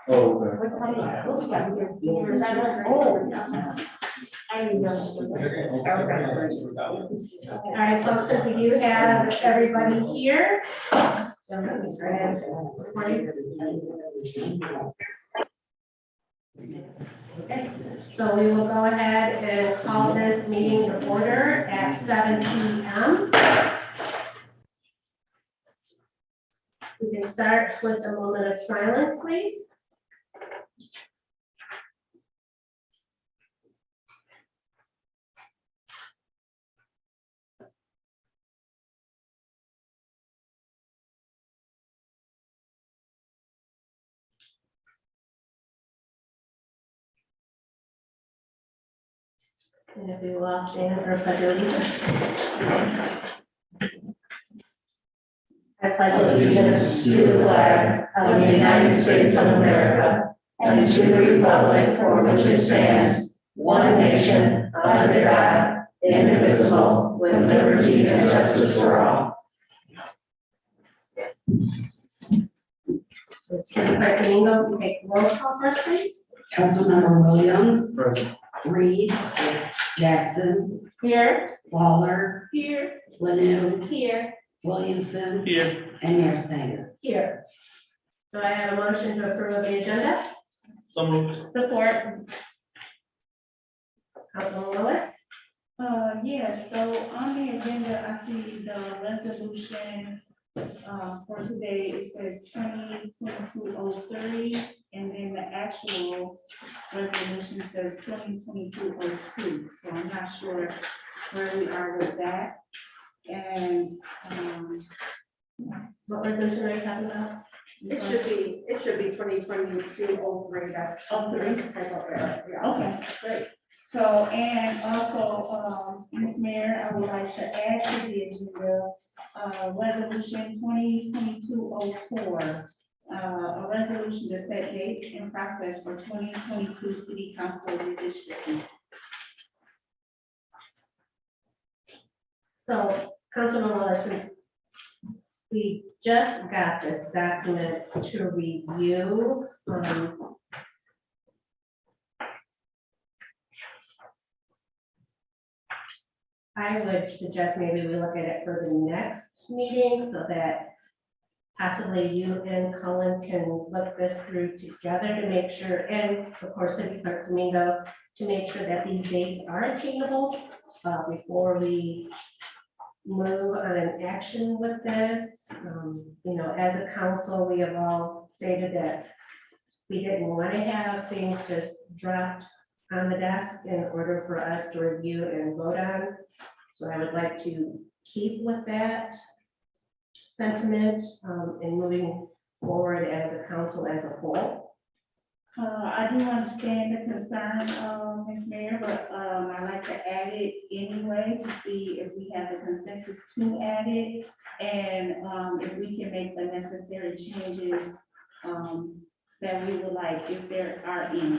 All right, folks, so we do have everybody here. Okay, so we will go ahead and call this meeting to order at 7 p.m. We can start with a moment of silence, please. And if we will all stand for pledge of allegiance. I pledge allegiance to the flag of the United States of America and to the republic for which it stands, one nation, under God, indivisible, with liberty and justice for all. City Clerk Domingo, take roll call first, please. Councilmember Williams. Present. Reed. Jackson. Here. Waller. Here. Lanu. Here. Williamson. Here. And Mayor Snyder. Here. Do I have a motion to approve the agenda? So moved. Support. Councilman Miller? Yes, so on the agenda, I see the resolution, for today, it says 2022-03, and then the actual resolution says 2022-02, so I'm not sure where we are with that. And, What resolution are you talking about? It should be 2022-03, that's. Okay, great. So, and also, Ms. Mayor, I would like to add to the agenda, resolution 2022-04, a resolution to set dates and process for 2022 city council redistricting. So, Councilman Miller, since we just got this document to review, I would suggest maybe we look at it for the next meeting so that possibly you and Cullen can look this through together to make sure, and of course, City Clerk Domingo, to make sure that these dates are attainable before we move on an action with this. You know, as a council, we have all stated that we didn't want to have things just dropped on the desk in order for us to review and vote on. So I would like to keep with that sentiment in moving forward as a council as a whole. I do understand the concern, Ms. Mayor, but I'd like to add it anyway to see if we have the consensus to add it, and if we can make the necessary changes that we would like, if there are any.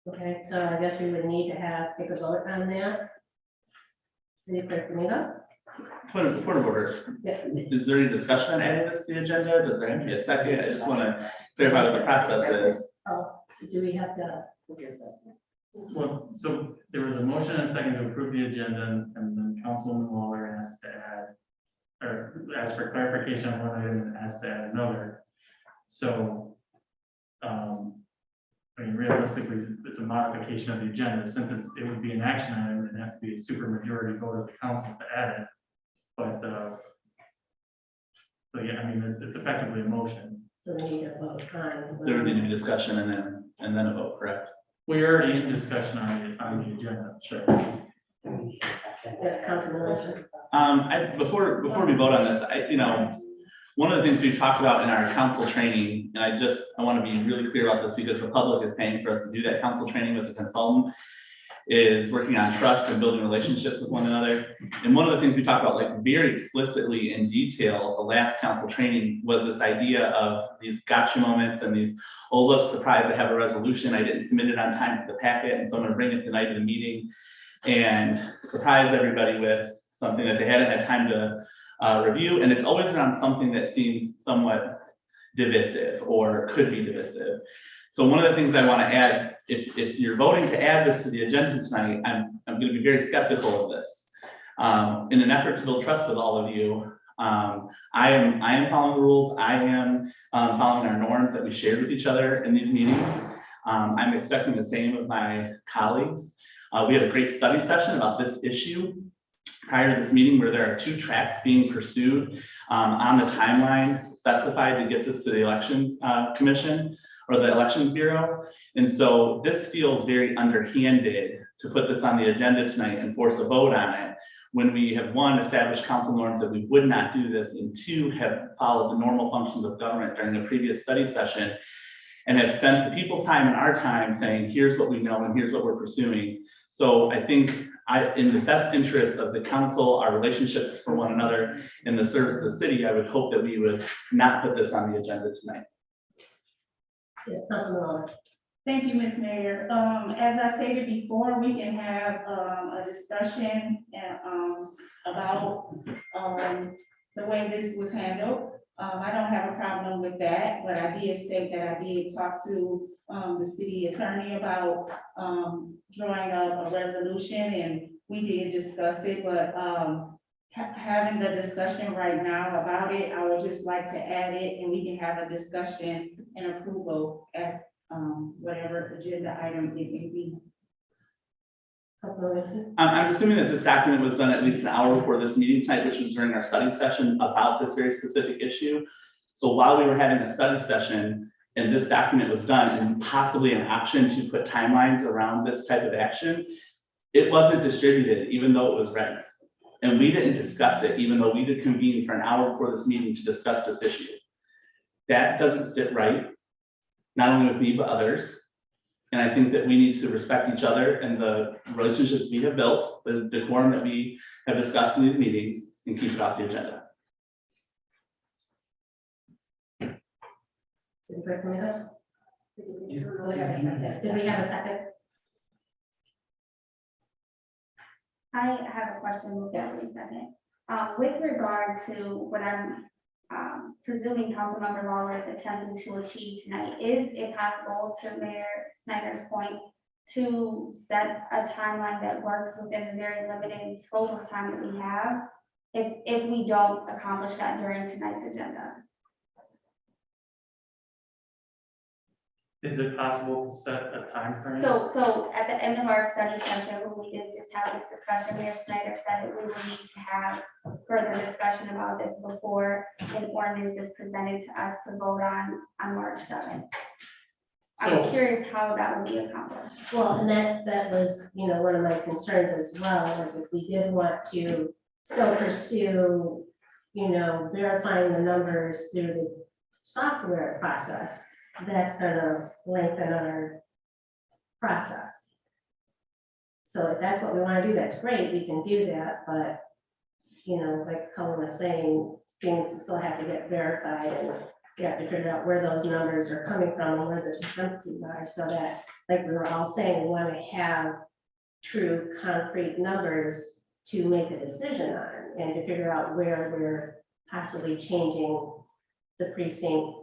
Okay, so I guess we would need to take a vote on that. City Clerk Domingo? Point of order. Yeah. Is there any discussion on adding this to the agenda? Does there have to be a second? I just want to clarify what the process is. Oh, do we have to? Well, so there was a motion and a second to approve the agenda, and then Councilwoman Waller asked to add, or asked for clarification on one item and asked to add another. So, I mean, realistically, it's a modification of the agenda, since it would be an action item, it'd have to be a super majority vote of the council to add it. But, so yeah, I mean, it's effectively a motion. So we need to vote on. There would need to be discussion and then a vote, correct? We're already in discussion on the agenda, sure. Yes, Councilman Wilson. Before we vote on this, one of the things we've talked about in our council training, and I want to be really clear about this because the public is paying for us to do that council training with a consultant, is working on trust and building relationships with one another. And one of the things we talked about like very explicitly in detail, the last council training, was this idea of these gotcha moments and these, oh, look, surprise, I have a resolution. I didn't submit it on time for the packet, and so I'm gonna bring it the night of the meeting and surprise everybody with something that they hadn't had time to review. And it's always around something that seems somewhat divisive or could be divisive. So one of the things I want to add, if you're voting to add this to the agenda tonight, I'm going to be very skeptical of this. In an effort to build trust with all of you, I am following the rules. I am following our norms that we shared with each other in these meetings. I'm expecting the same of my colleagues. We had a great study session about this issue prior to this meeting, where there are 2 tracks being pursued on the timeline specified to get this to the Elections Commission or the Elections Bureau. And so this feels very underhanded to put this on the agenda tonight and force a vote on it, when we have, 1, established council norms that we would not do this, and 2, have followed the normal functions of government during the previous study session, and have spent the people's time and our time saying, here's what we know and here's what we're pursuing. So I think in the best interest of the council, our relationships for one another, in the service of the city, I would hope that we would not put this on the agenda tonight. Yes, Councilman Muller. Thank you, Ms. Mayor. As I stated before, we can have a discussion about the way this was handled. I don't have a problem with that, but I did state that I did talk to the city attorney about drawing up a resolution, and we did discuss it, but having the discussion right now about it, I would just like to add it, and we can have a discussion and approval at whatever agenda item it may be. Councilman Wilson. I'm assuming that this document was done at least an hour before this meeting tonight, which was during our study session about this very specific issue. So while we were having a study session and this document was done, and possibly an option to put timelines around this type of action, it wasn't distributed, even though it was ready. And we didn't discuss it, even though we did convene for an hour before this meeting to discuss this issue. That doesn't sit right, not only with me, but others. And I think that we need to respect each other and the relationships we have built, the decorum that we have discussed in these meetings, and keep it off the agenda. Did we have a second? I have a question before Yes. we second. With regard to what I'm presuming Councilmember Lawler is attempting to achieve tonight, is it possible, to Mayor Snyder's point, to set a timeline that works within the very limited scope of time that we have, if we don't accomplish that during tonight's agenda? Is it possible to set a time frame? So at the end of our study session, when we did just have this discussion, Mayor Snyder said that we will need to have further discussion about this before an ordinance is presented to us to vote on March 7th. I'm So- curious how that would be accomplished. Well, and that was, one of my concerns as well, like if we did want to still pursue, verifying the numbers through the software process, that's gonna lengthen our process. So if that's what we wanna do, that's great, we can do that, but, like Cullen was saying, things still have to get verified, and you have to figure out where those numbers are coming from and where the discrepancies are, so that, like we were all saying, we wanna have true concrete numbers to make a decision on, and to figure out where we're possibly changing the precinct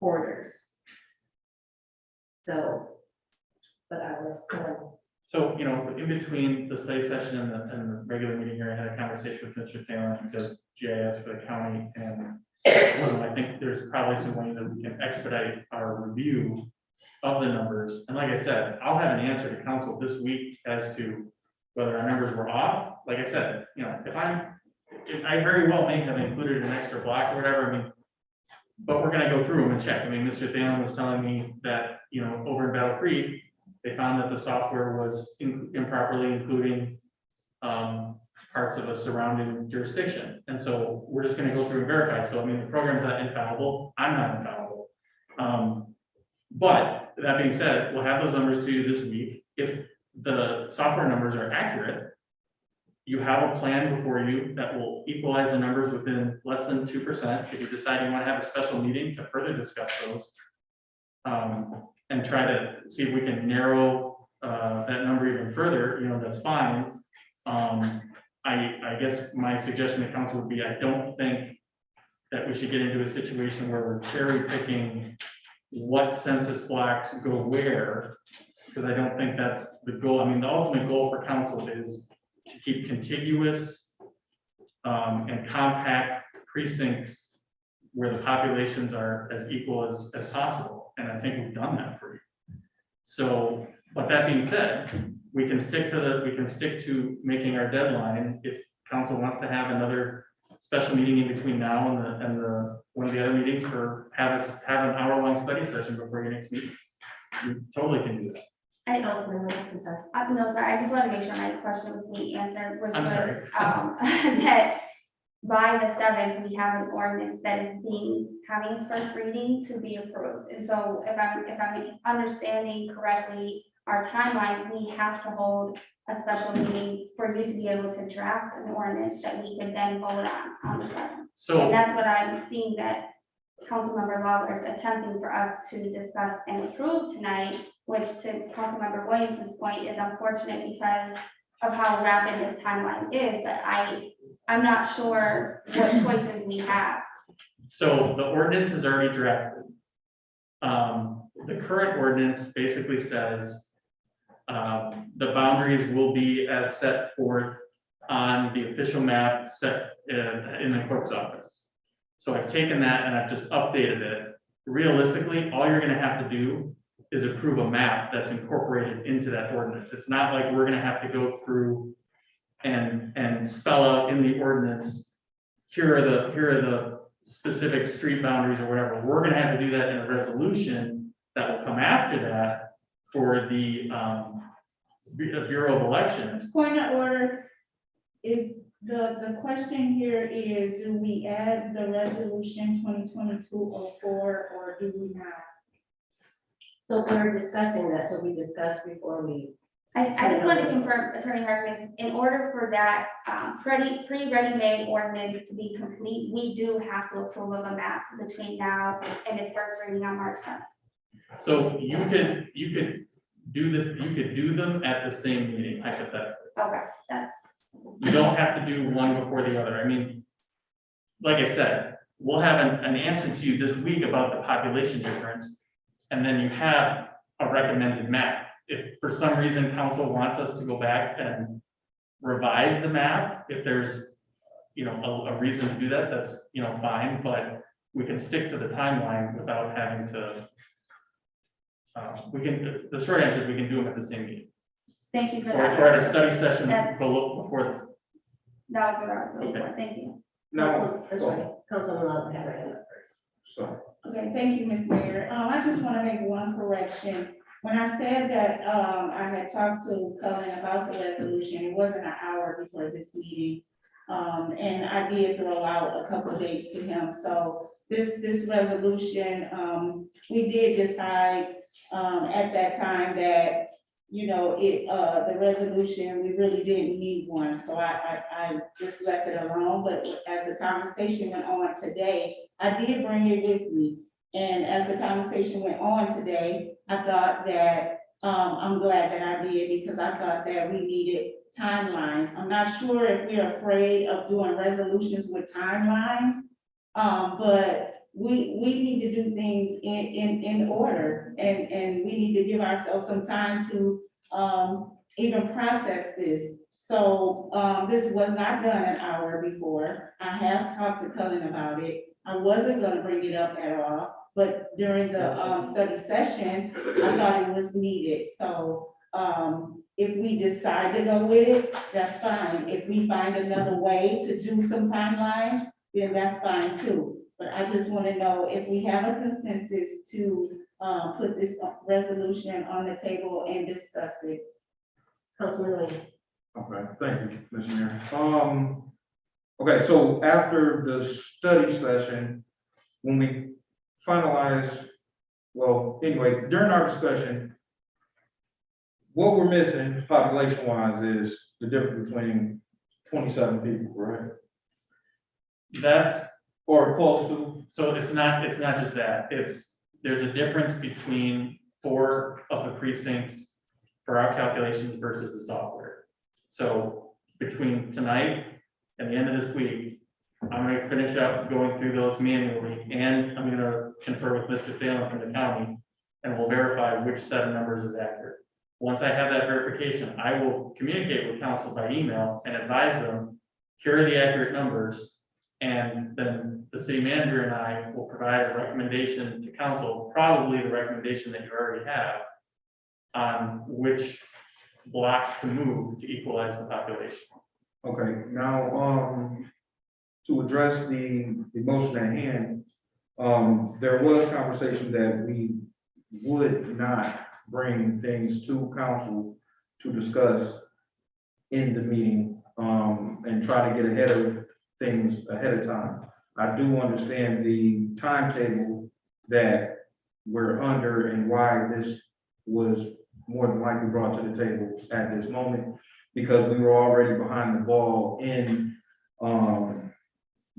borders. So, but I would. So, in between the study session and the regular meeting here, I had a conversation with Mr. Taylor, who does GIS for the county, and I think there's probably some ways that we can expedite our review of the numbers. And like I said, I'll have an answer to council this week as to whether our numbers were off. Like I said, if I very well may have included an extra block or whatever, but we're gonna go through them and check. Mr. Thalen was telling me that, over in Battle Creek, they found that the software was improperly including parts of a surrounding jurisdiction. And so we're just gonna go through and verify. So I mean, the program's not infallible, I'm not infallible. But that being said, we'll have those numbers to you this week. If the software numbers are accurate, you have a plan before you that will equalize the numbers within less than 2%. If you decide you want to have a special meeting to further discuss those, and try to see if we can narrow that number even further, that's fine. I guess my suggestion to council would be, I don't think that we should get into a situation where we're cherry picking what census blocks go where, because I don't think that's the goal. I mean, the ultimate goal for council is to keep contiguous and compact precincts where the populations are as equal as possible. And I think we've done that for you. So, but that being said, we can stick to making our deadline. If council wants to have another special meeting in between now and one of the other meetings, or have an hour-long study session before your next meeting, you totally can do that. Councilman Williams, I'm sorry. No, sorry, I just want to make sure my question was being answered, which I'm was, sorry. that by the 7th, we have an ordinance that is having its first reading to be approved. And so if I'm understanding correctly, our timeline, we have to hold a special meeting for you to be able to draft an ordinance that we could then vote on the 7th. So And that's what I'm seeing that Councilmember Lawler is attempting for us to discuss and approve tonight, which to Councilmember Williamson's point is unfortunate because of how rapid his timeline is, but I'm not sure what choices we have. So the ordinance is already drafted. The current ordinance basically says the boundaries will be as set forth on the official map set in the clerk's office. So I've taken that and I've just updated it. Realistically, all you're gonna have to do is approve a map that's incorporated into that ordinance. It's not like we're gonna have to go through and spell out in the ordinance, here are the specific street boundaries or whatever. We're gonna have to do that in a resolution that will come after that for the Bureau of Elections. Point of order is, the question here is, do we add the resolution 2022-04 or do we not? So we're discussing that, so we discussed before we. I just want to confirm, Attorney Harkness, in order for that pre-ready-made ordinance to be complete, we do have to approve of a map between now and its first reading on March 7th. So you could do this, you could do them at the same meeting, hypothetically. Okay, that's, You don't have to do one before the other. I mean, like I said, we'll have an answer to you this week about the population difference. And then you have a recommended map. If for some reason council wants us to go back and revise the map, if there's, a reason to do that, that's, fine, but we can stick to the timeline without having to, the short answer is we can do them at the same meeting. thank you for Or that. at a study session That's- before. That was what I was looking Okay. for, thank you. Councilman Lawler had her hand up first. So, Okay, thank you, Ms. Mayor. I just want to make one correction. When I said that, I had talked to Cullen about the resolution, it wasn't an hour before this meeting. And I did throw out a couple of dates to him. So this resolution, we did decide, at that time that, the resolution, we really didn't need one. So I just left it alone. But as the conversation went on today, I did bring it with me. And as the conversation went on today, I thought that, I'm glad that I did, because I thought that we needed timelines. I'm not sure if we're afraid of doing resolutions with timelines, but we need to do things in order, and we need to give ourselves some time to even process this. So this was not done an hour before. I have talked to Cullen about it. I wasn't gonna bring it up at all, but during the study session, I thought it was needed. So if we decide to go with it, that's fine. If we find another way to do some timelines, then that's fine too. But I just want to know if we have a consensus to put this resolution on the table and discuss it. Councilman Williams. Okay, thank you, Mr. Mayor. Okay, so after the study session, when we finalize, well, anyway, during our discussion, what we're missing population wise is the difference between 27 people, right? That's, Or close to. so it's not just that, there's a difference between 4 of the precincts for our calculations versus the software. So between tonight and the end of this week, I'm gonna finish up going through those manually, and I'm gonna confer with Mr. Phelan from the county, and we'll verify which set of numbers is accurate. Once I have that verification, I will communicate with council by email and advise them, here are the accurate numbers. And then the city manager and I will provide a recommendation to council, probably the recommendation that you already have, on which blocks to move to equalize the population. Okay, now, to address the motion at hand, there was conversation that we would not bring things to council to discuss in the meeting, and try to get ahead of things ahead of time. I do understand the timetable that we're under and why this was more than likely brought to the table at this moment, because we were already behind the ball in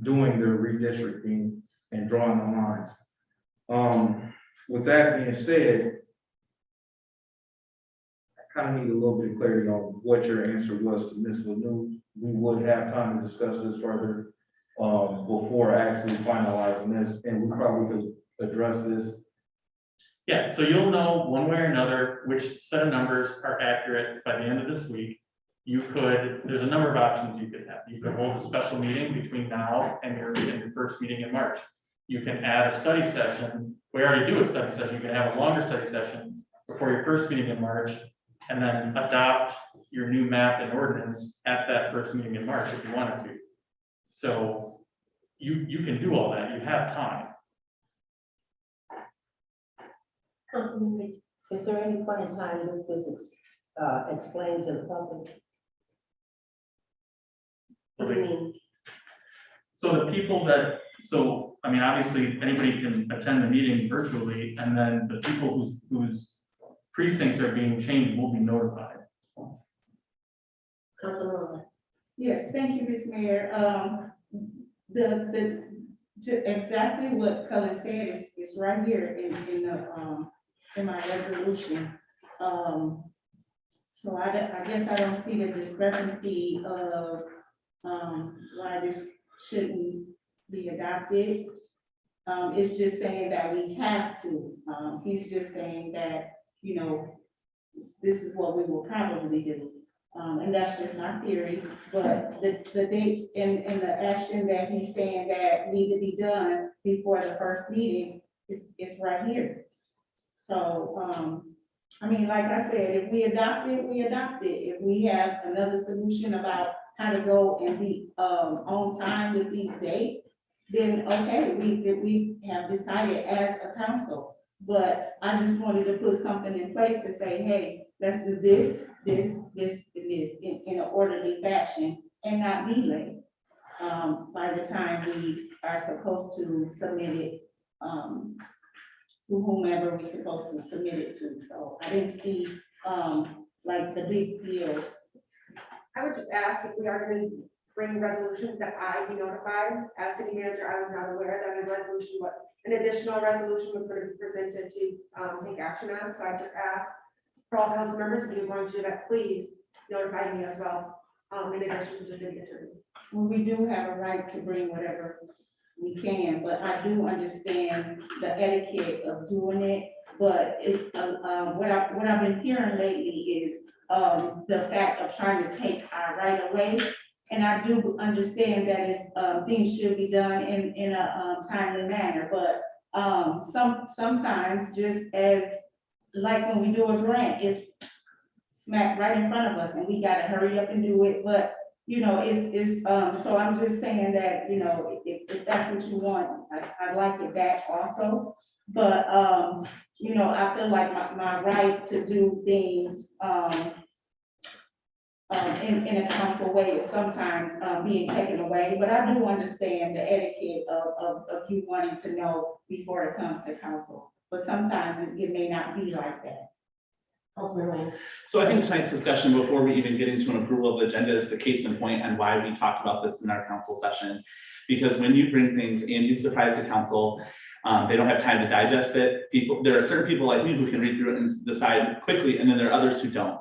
doing the redistricting and drawing the lines. With that being said, I kind of need a little bit of clarity on what your answer was to Ms. Lanu. We would have time to discuss this further before actually finalizing this, and we probably could address this. Yeah, so you'll know one way or another which set of numbers are accurate by the end of this week. There's a number of options you could have. You could hold a special meeting between now and your first meeting in March. You can add a study session. We already do a study session. You can have a longer study session before your first meeting in March, and then adopt your new map and ordinance at that first meeting in March if you wanted to. So you can do all that. You have time. Is there any point in time this is explained to the public? What do you mean? So the people I mean, obviously, anybody can attend the meeting virtually, and then the people whose precincts are being changed will be notified. Councilwoman. Yes, thank you, Ms. Mayor. Exactly what Cullen said is right here in my resolution. So I guess I don't see the discrepancy of why this shouldn't be adopted. It's just saying that we have to. He's just saying that, you know, this is what we will probably do. And that's just my theory, but the dates and the action that he's saying that need to be done before the first meeting is right here. So, I mean, like I said, if we adopt it, we adopt it. If we have another solution about how to go and be on time with these dates, then okay, we have decided as a council. But I just wanted to put something in place to say, hey, let's do this, and this in an orderly fashion and not be late by the time we are supposed to submit it to whomever we're supposed to submit it to. So I didn't see like the big deal. I would just ask if we are going to bring resolutions that I be notified. As city manager, I was not aware that an additional resolution was going to be presented to take action on. So I just asked for all council members, if you're going to do that, please notify me as well, in addition to the city attorney. Well, we do have a right to bring whatever we can, but I do understand the etiquette of doing it. But it's what I've been hearing lately is the fact of trying to take our right away. And I do understand that it's things should be done in a timely manner, but sometimes just as like when we do a grant, it's smack right in front of us and we gotta hurry up and do it. But you know, so I'm just saying that, you know, if that's what you want, I'd like it back also. But you know, I feel like my right to do things in a council way is sometimes, being taken away, but I do understand the etiquette of you wanting to know before it comes to council. But sometimes it may not be like that. Councilman Williams. So I think tonight's discussion, before we even get into an approval of the agenda, is the case in point on why we talked about this in our council session. Because when you bring things and you surprise the council, they don't have time to digest it. There are certain people like me who can read through it and decide quickly, and then there are others who don't.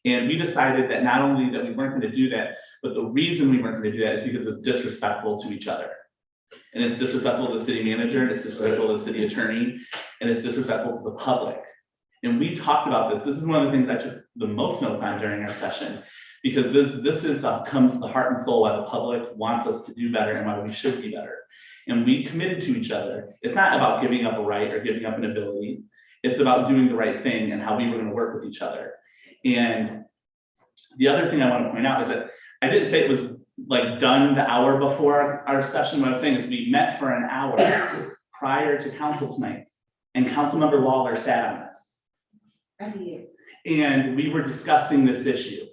And we decided that not only that we weren't going to do that, but the reason we weren't going to do that is because it's disrespectful to each other. And it's disrespectful to the city manager, and it's disrespectful to the city attorney, and it's disrespectful to the public. And we talked about this. This is one of the things I took the most notes on during our session, because this comes the heart and soul why the public wants us to do better and why we should be better. And we committed to each other. It's not about giving up a right or giving up an ability. It's about doing the right thing and how we were going to work with each other. And the other thing I want to point out is that I didn't say it was like done the hour before our session. What I'm saying is we met for an hour prior to council tonight, and Councilmember Lawler sat on this. I did. And we were discussing this issue.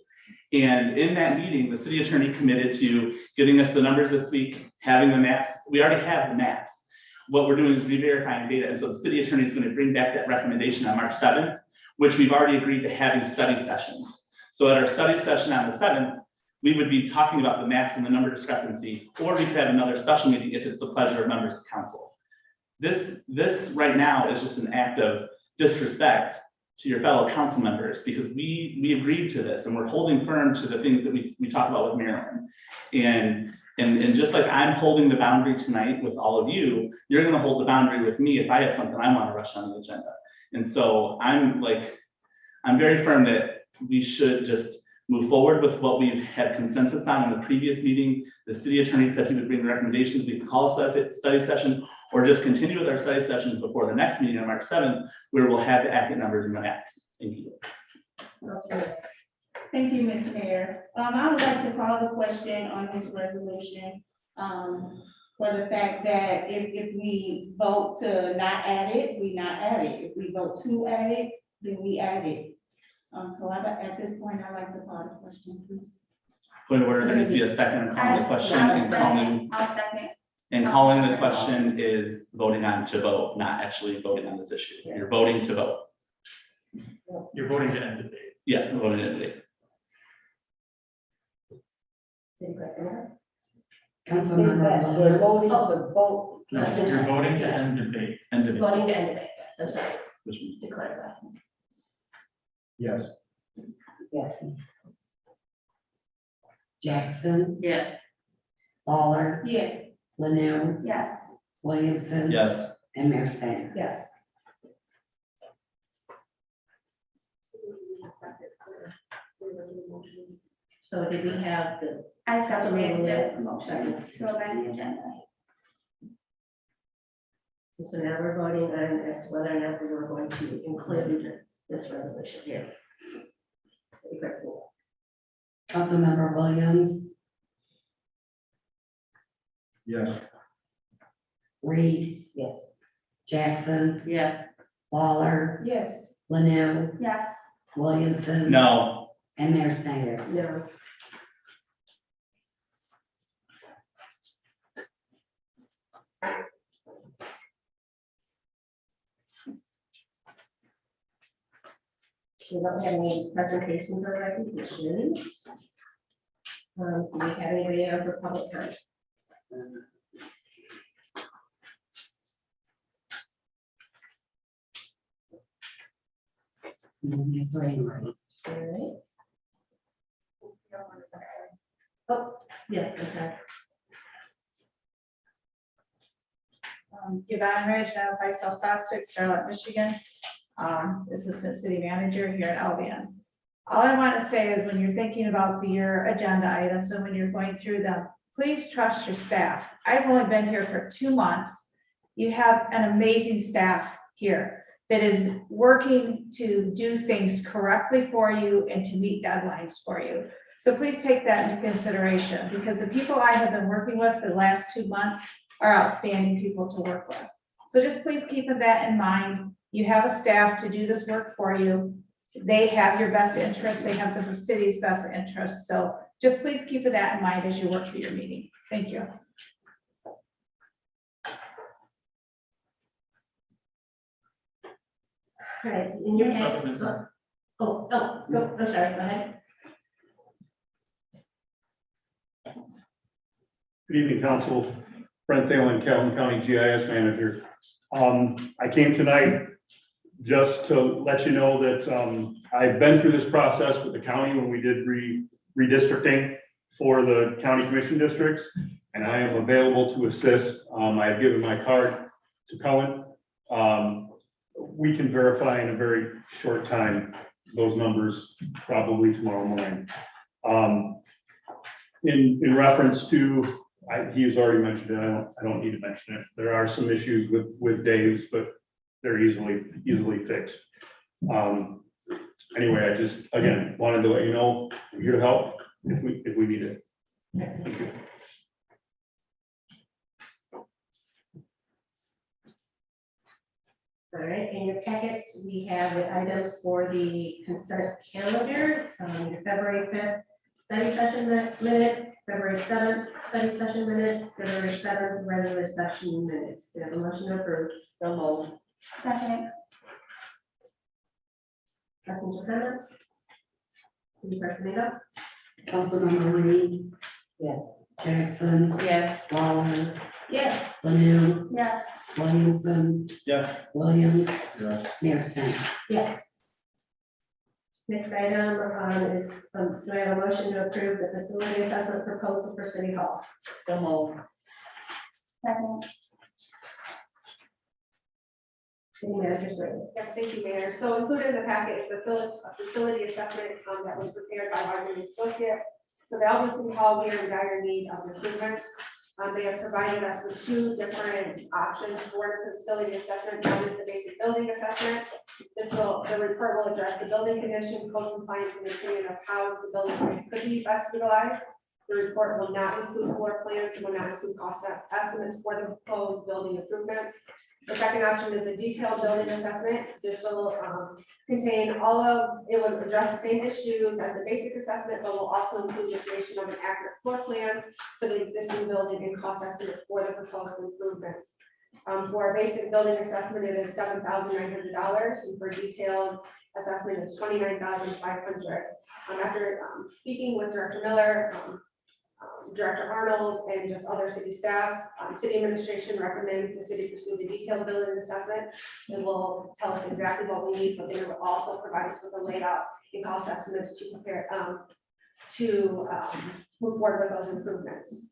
And in that meeting, the city attorney committed to getting us the numbers this week, having the maps. We already have the maps. What we're doing is re-verifying data. And so the city attorney is going to bring back that recommendation on March 7th, which we've already agreed to having study sessions. So at our study session on the 7th, we would be talking about the maps and the number discrepancy, or we could have another special meeting if it's the pleasure of members of council. This right now is just an act of disrespect to your fellow council members, because we agreed to this and we're holding firm to the things that we talk about with Marilyn. And just like I'm holding the boundary tonight with all of you, you're gonna hold the boundary with me if I have something I wanna rush on the agenda. And so I'm very firm that we should just move forward with what we've had consensus on in the previous meeting. The city attorney said he would bring the recommendations. We could call a study session, or just continue with our study sessions before the next meeting on March 7th, where we'll have the accurate numbers and the maps. Thank you. Thank you, Ms. Mayor. I would like to call the question on this resolution, for the fact that if we vote to not add it, we not add it. If we vote to add it, then we add it. So at this point, I'd like to call the question, please. Point of order, there needs to be a second on calling the question, and calling, I'll second. and calling the question is voting on to vote, not actually voting on this issue. You're voting to vote. You're voting to end debate. Yeah, we're voting to debate. City Clerk, Amber? We're voting to vote. No, you're voting to end debate. End debate. Voting to end debate, yes, I'm sorry, Which one? to clarify. Yes. Yes. Jackson, Yeah. Lawler, Yes. Lanu, Yes. Williamson. Yes. And Mayor Snyder. Yes. So did we have the, I seconded the Councilwoman motion to amend the agenda. so now we're voting on as to whether or not we were going to include this resolution here. City Clerk, Councilmember Williams, Yes. Reed, yes. Jackson, Yes. Lawler, Yes. Lanu, Yes. Williamson. No. And Mayor Snyder. No. We don't have any presentations or recognitions. Do we have anybody on for public comment? Ms. Rainways. All right. Oh, yes, I'm sorry. Yvonne Ridge, now by South Plastics, Charlotte, Michigan. Assistant City Manager here at Albion. All I want to say is when you're thinking about your agenda items and when you're going through them, please trust your staff. I've only been here for 2 months. You have an amazing staff here that is working to do things correctly for you and to meet deadlines for you. So please take that into consideration, because the people I have been working with for the last 2 months are outstanding people to work with. So just please keep that in mind. You have a staff to do this work for you. they have your best interest, they have the city's best interest. So just please keep that in mind as you work through your meeting. Thank you. All right, in your head. Go, I'm sorry, go ahead. Good evening, Council. Brent Thalen, Calhoun County GIS Manager. I came tonight just to let you know that I've been through this process with the county when we did redistricting for the county commission districts, and I am available to assist. I've given my card to Cullen. We can verify in a very short time those numbers, probably tomorrow morning. In reference to, he's already mentioned it, I don't need to mention it. There are some issues with days, but they're easily fixed. Anyway, I just, again, wanted to let you know, I'm here to help if we need it. Thank you. All right, in your packets, we have the items for the consent calendar, your February 5th study session minutes, February 7th study session minutes, February 7th regular session minutes. Do you have a motion to approve? So moved. Second. Questions or comments? City Clerk Domingo? Councilmember Reed, Yes. Jackson, Yes. Lawler, Yes. Lanu, Yes. Williamson, Yes. Williams, Yes. Mayor Snyder. Yes. Next item is, do I have a motion to approve the facility assessment proposal for City Hall? So moved. Second. City Manager Slater? Yes, thank you, Mayor. So included in the packet is a facility assessment that was prepared by Alvin Associate. So the Albion City Hall, we are in dire need of improvements. They have provided us with two different options for the facility assessment. One is the basic building assessment. The report will address the building condition, code compliance, and opinion of how the building space could be best utilized. The report will not include floor plans and will not include cost estimates for the proposed building improvements. The second option is a detailed building assessment. This will contain it will address the same issues as the basic assessment, but will also include the creation of an accurate floor plan for the existing building and cost estimate for the proposed improvements. For a basic building assessment, it is $7,900, and for detailed assessment, it's $29,500. After speaking with Director Miller, Director Arnold, and just other city staff, city administration recommends the city pursue the detailed building assessment. It will tell us exactly what we need, but they will also provide us with a layout and cost estimates to prepare move forward with those improvements.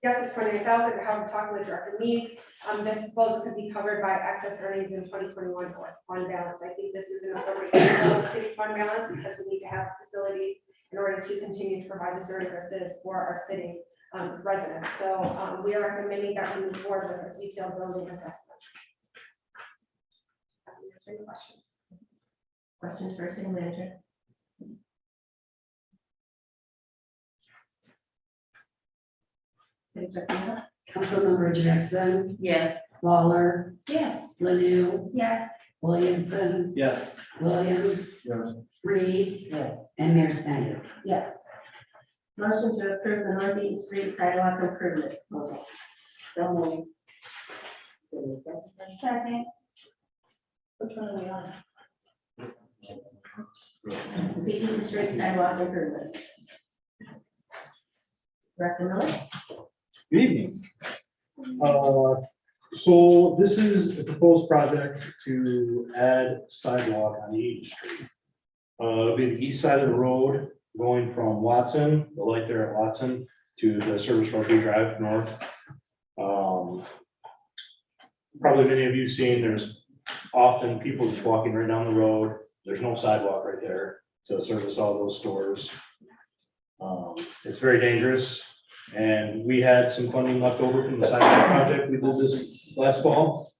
Yes, it's $28,000. However, talking with Director Mead, this proposal could be covered by excess earnings in 2021 or fund balance. I think this is an appropriate city fund balance because we need to have a facility in order to continue to provide the services for our city residents. So we are recommending that we move forward with a detailed building assessment. Any questions? Questions for City Manager? City Clerk Domingo? Councilmember Jackson, Yes. Lawler, Yes. Lanu, Yes. Williamson, Yes. Williams, Yes. Reed, Yes. and Mayor Snyder. Yes. Motion to approve the North Eaton Street sidewalk improvement proposal. So moved. Second. Which one are we on? The Eaton Street sidewalk improvement. Director Miller? Good evening. So this is a proposed project to add sidewalk on Eaton Street. It'll be the east side of the road going from Watson, the light there at Watson, to the service road we drive north. Probably many of you have seen, there's often people just walking right down the road. There's no sidewalk right there to service all those stores. It's very dangerous. And we had some funding left over from the sidewalk project we did this last fall.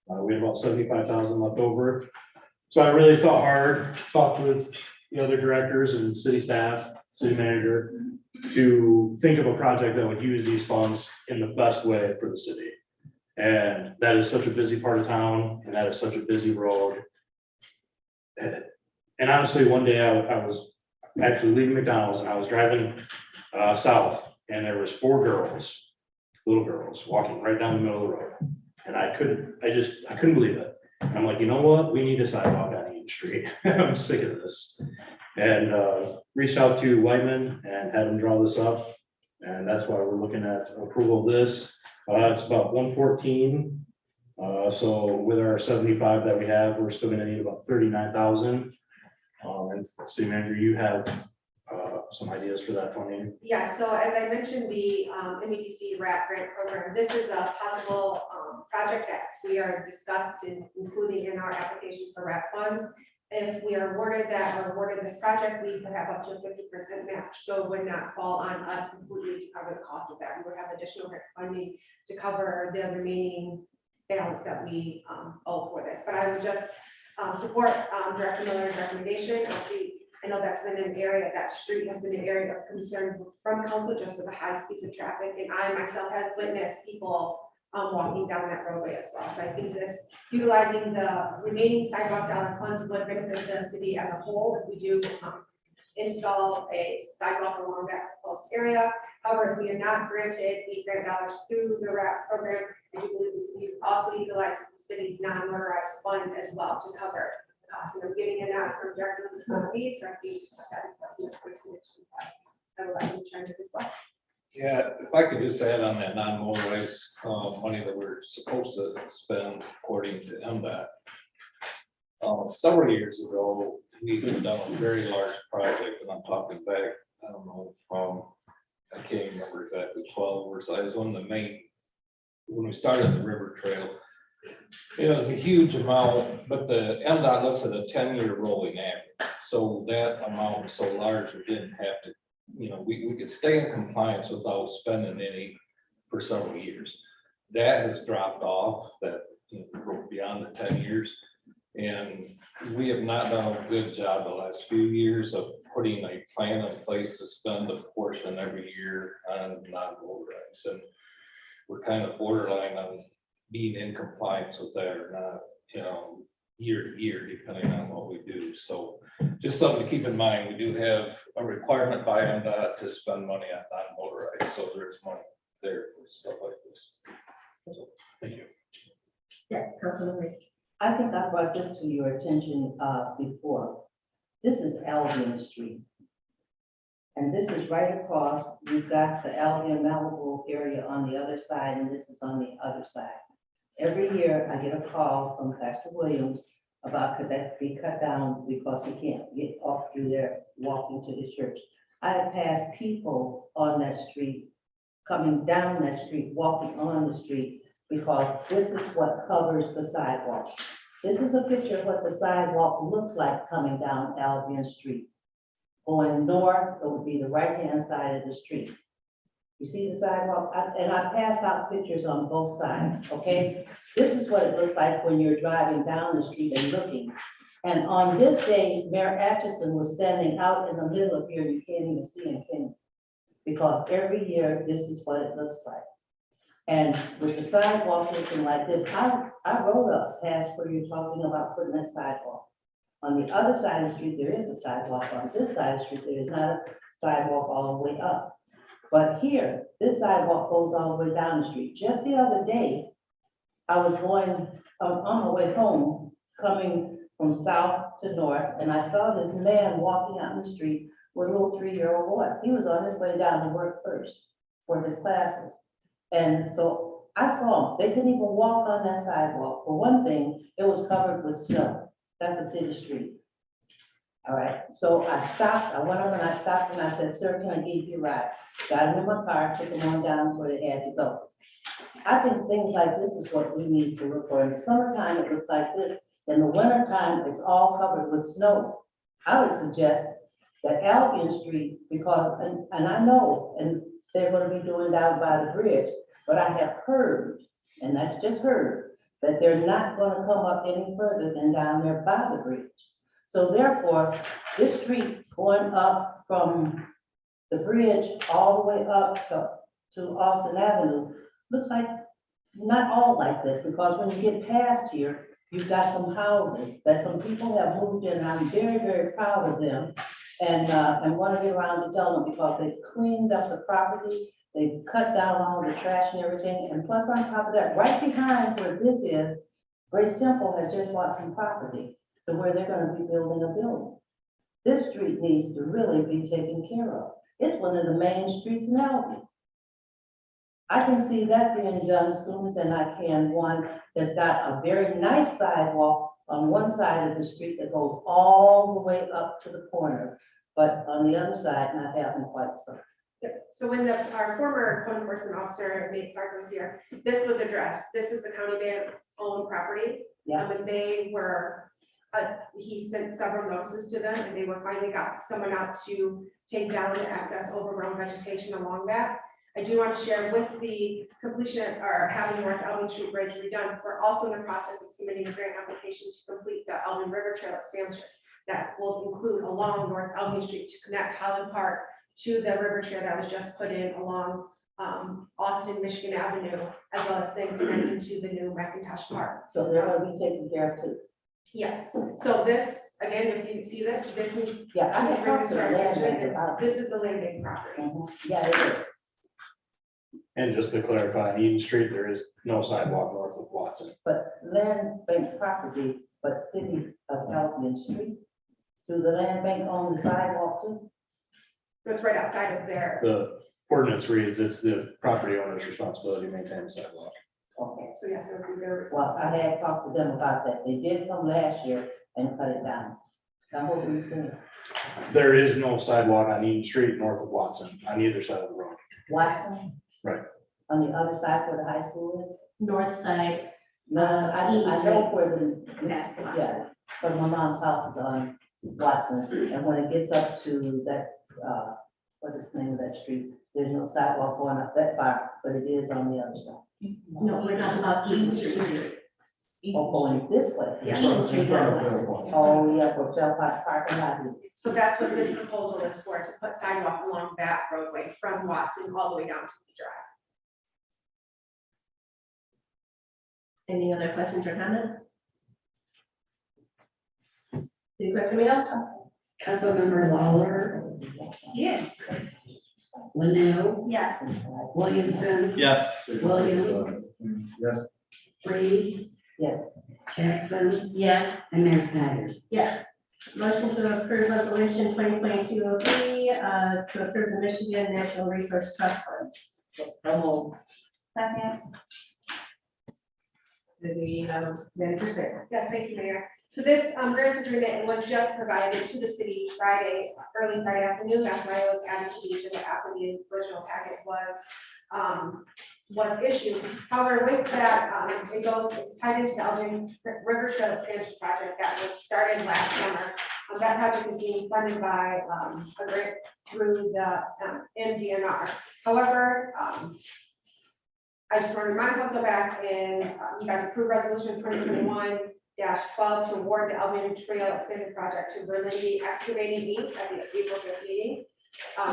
We had about 75,000 left over. So I really thought hard, talked with the other directors and city staff, city manager, to think of a project that would use these funds in the best way for the city. And that is such a busy part of town, and that is such a busy road. And honestly, one day I was actually leaving McDonald's and I was driving south and there was 4 girls, little girls, walking right down the middle of the road. And I couldn't believe it. I'm like, you know what? We need a sidewalk on Eaton Street. I'm sick of this. And reached out to Whiteman and had them draw this up. And that's why we're looking at approval of this. It's about 114. So with our 75 that we have, we're still gonna need about 39,000. And City Manager, you have some ideas for that funding? Yeah, so as I mentioned, the MEDC RAP grant program, this is a possible project that we are discussed in, including in our application for RAP funds. If we are awarded that or awarded this project, we could have up to a 50% match, so it would not fall on us completely to cover the cost of that. We would have additional funding to cover the remaining balance that we owe for this. But I would just support Director Miller's recommendation. Obviously, I know that's been an area, that street has been an area of concern from council just with the high speeds of traffic. And I myself have witnessed people walking down that roadway as well. So I think this, utilizing the remaining sidewalk dollar funds would benefit the city as a whole if we do install a sidewalk along that proposed area. However, if we are not granted the grant dollars through the RAP program, I do believe we also utilize the city's non-motorized fund as well to cover the cost. And I'm getting it out from Director Leeds, so I think that is what he's going to mention. I would like to turn to this one. Yeah, if I could just add on that non-motorized money that we're supposed to spend according to MDOT. Several years ago, we had done a very large project, and I'm talking back, I don't know, I can't remember exactly, 12 or so. It was on the main, when we started the river trail. It was a huge amount, but the MDOT looks at a 10-year rolling average. So that amount was so large, we didn't have to, you know, we could stay in compliance without spending any for several years. That has dropped off, that, you know, beyond the 10 years. And we have not done a good job the last few years of putting a plan in place to spend a portion every year on non-motorized. And we're kind of borderline on being in compliance with that or not, you know, year to year, depending on what we do. So just something to keep in mind. We do have a requirement by MDOT to spend money on non-motorized. So there's money there for stuff like this. So, thank you. Yes, Councilman Rich. I think I brought this to your attention before. This is Albion Street. And this is right across, we've got the Albion Malibu area on the other side, and this is on the other side. Every year I get a call from Pastor Williams about could that be cut down because he can't get off through there walking to his church. I have passed people on that street, coming down that street, walking on the street, because this is what covers the sidewalk. This is a picture of what the sidewalk looks like coming down Albion Street. Going north, it would be the right-hand side of the street. You see the sidewalk? And I passed out pictures on both sides, okay? This is what it looks like when you're driving down the street and looking. And on this day, Mayor Atchison was standing out in the middle of here, you can't even see him, can you? Because every year, this is what it looks like. And with the sidewalk looking like this, I rode up past where you're talking about putting that sidewalk. On the other side of the street, there is a sidewalk. On this side of the street, there is not a sidewalk all the way up. But here, this sidewalk goes all the way down the street. Just the other day, I was on my way home, coming from south to north, and I saw this man walking out in the street with a little 3-year-old boy. He was on his way down to work first for his classes. And so I saw them. They couldn't even walk on that sidewalk. For one thing, it was covered with snow. That's a city street. All right, so I stopped. I went over and I stopped and I said, sir, can I give you a ride? Got him in my car, took him on down where they had to go. I think things like this is what we need to look for. In the summertime, it looks like this. In the wintertime, it's all covered with snow. I would suggest that Albion Street, because, and I know, and they're going to be doing down by the bridge, but I have heard, and that's just heard, that they're not going to come up any further than down there by the bridge. So therefore, this street going up from the bridge all the way up to Austin Avenue looks like not all like this, because when you get past here, You've got some houses that some people have moved in, and I'm very, very proud of them. And want to get around to tell them because they cleaned up the property, they cut down all the trash and everything, and plus on top of that, right behind where this is, Grace Temple has just bought some property to where they're gonna be building a building. This street needs to really be taken care of. It's one of the main streets in Albion. I can see that being done as soon as I can, one that's got a very nice sidewalk on one side of the street that goes all the way up to the corner, but on the other side, not having quite so. Yep. So when our former code enforcement officer, Nate Clark, was here, this was addressed. This is a county owned property. Yeah. And they were, he sent several notices to them, and they were finally got someone out to take down the excess overgrown vegetation along that. I do want to share with the completion or having North Alvin Street Bridge redone, we're also in the process of submitting a grant application to complete the Alvin River Trail expansion that will include along North Alvin Street to connect Holland Park to the river trail that was just put in along Austin, Michigan Avenue, as well as then connecting to the new McIntosh Park. So they're gonna be taken care of too. Yes, so this, again, if you see this needs. Yeah, I have bring talked this to to the our land attention, bank about and this is the land bank property. Yeah, it is. And just to clarify, on Eaton Street, there is no sidewalk north of Watson. But land bank property, but city of Albion Street, do the land bank own the sidewalk too? It's right outside of there. The ordinance reads it's the property owner's responsibility to maintain the sidewalk. Okay, So yes, it would be their well, I responsibility. had talked to them about that. They did come last year and cut it down. I hope you see There is no sidewalk on Eaton Street north of Watson on either side of the road. Watson. Right. On the other side where the high school is? North side, No, I know where the, past Watson. yeah, but my mom's house is on Watson, and when it gets up to that, what is the name of that street? There's no sidewalk going up that far, but it is on the other side. No, we're not about Eaton Street. Oh, going this way. Yeah. Eaton Street, not Watson. Oh, yeah, for Bell Park parking lot. So that's what this proposal is for, to put sidewalk along that roadway from Watson all the way down to the drive. Any other questions or comments? City Clerk Camille? Councilmember Lawler, Yes. Linnell, Yes. Williamson, Yes. Williams, Yes. Reed, Yes, Jackson, Yeah. and Mayor Snyder. Yes. Motion to approve resolution 2022-03, to approve the Michigan Natural Resource Trust Fund. Second. The manager said. Yes, thank you, Mayor. So this grant agreement was just provided to the city early Friday afternoon. That's why it was added to the agenda after the original packet was issued. However, with that, it's tied into the Albion River Trail expansion project that was started last summer. That project is being funded by a grant through the MDNR. However, I just want to remind council back in, you guys approved resolution 2021-12 to award the Albion Trail extended project to Berlin Excavating Inc. at the April 5th meeting.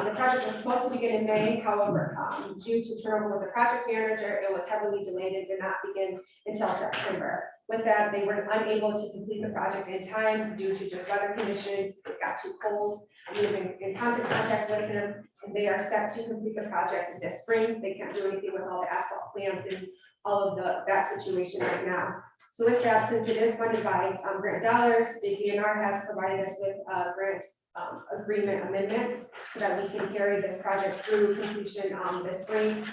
The project was supposed to begin in May, however, due to turnover with the project manager, it was heavily delayed and did not begin until September. With that, they were unable to complete the project in time due to just weather conditions. It got too cold. We've been in constant contact with them, and they are set to complete the project this spring. They can't do anything with all the asphalt plants and all of that situation right now. So with that, since it is funded by grant dollars, the DNR has provided us with a grant agreement amendment so that we can carry this project through completion this spring.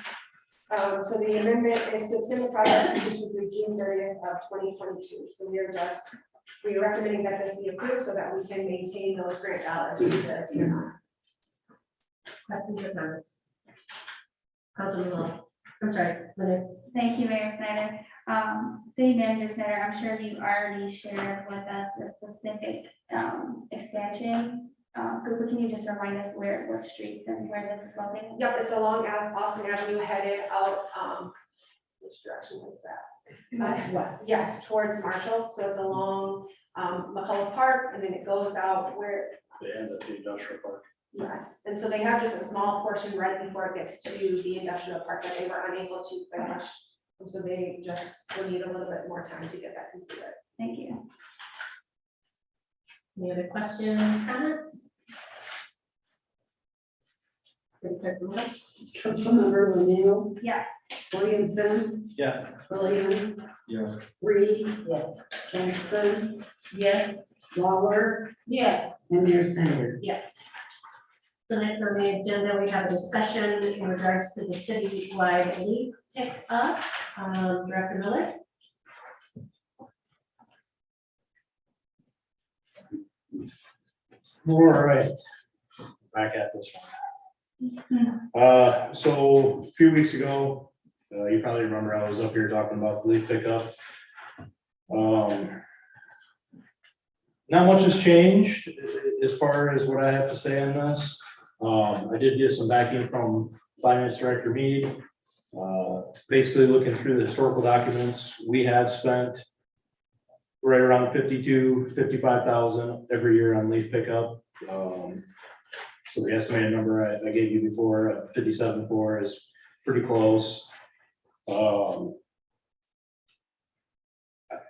So the amendment is to extend the project completion through June 30th of 2022. So we are recommending that this be approved so that we can maintain those grant dollars with the DNR. Questions or comments? Councilman Long. I'm sorry, Linnell. Thank you, Mayor Snyder. City Manager Snyder, I'm sure you already shared with us the specific expansion. But can you just remind us what streets and where this is located? Yep, it's along Austin Avenue headed out, which direction was that? West. Yes, towards Marshall. So it's along McCullough Park, and then it goes out where, It ends at the industrial park. yes. And so they have just a small portion right before it gets to the industrial park that they were unable to finish. And so they just will need a little bit more time to get that completed. Thank you. Any other questions, comments? City Clerk Roll. Councilmember Lemieux, Yes. Williamson, Yes. Williams, Yes. Reed, Jackson, Yes. Lawler, Yes. and Mayor Snyder. Yes. The next on the agenda, we have a discussion in regards to the citywide leaf pickup. Director Miller? All right, back at this one. So a few weeks ago, you probably remember I was up here talking about the leaf pickup. Not much has changed as far as what I have to say on this. I did get some backing from Finance Director Mead. Basically looking through the historical documents, we have spent right around 55,000 every year on leaf pickup. So the estimated number I gave you before, 57.4, is pretty close. You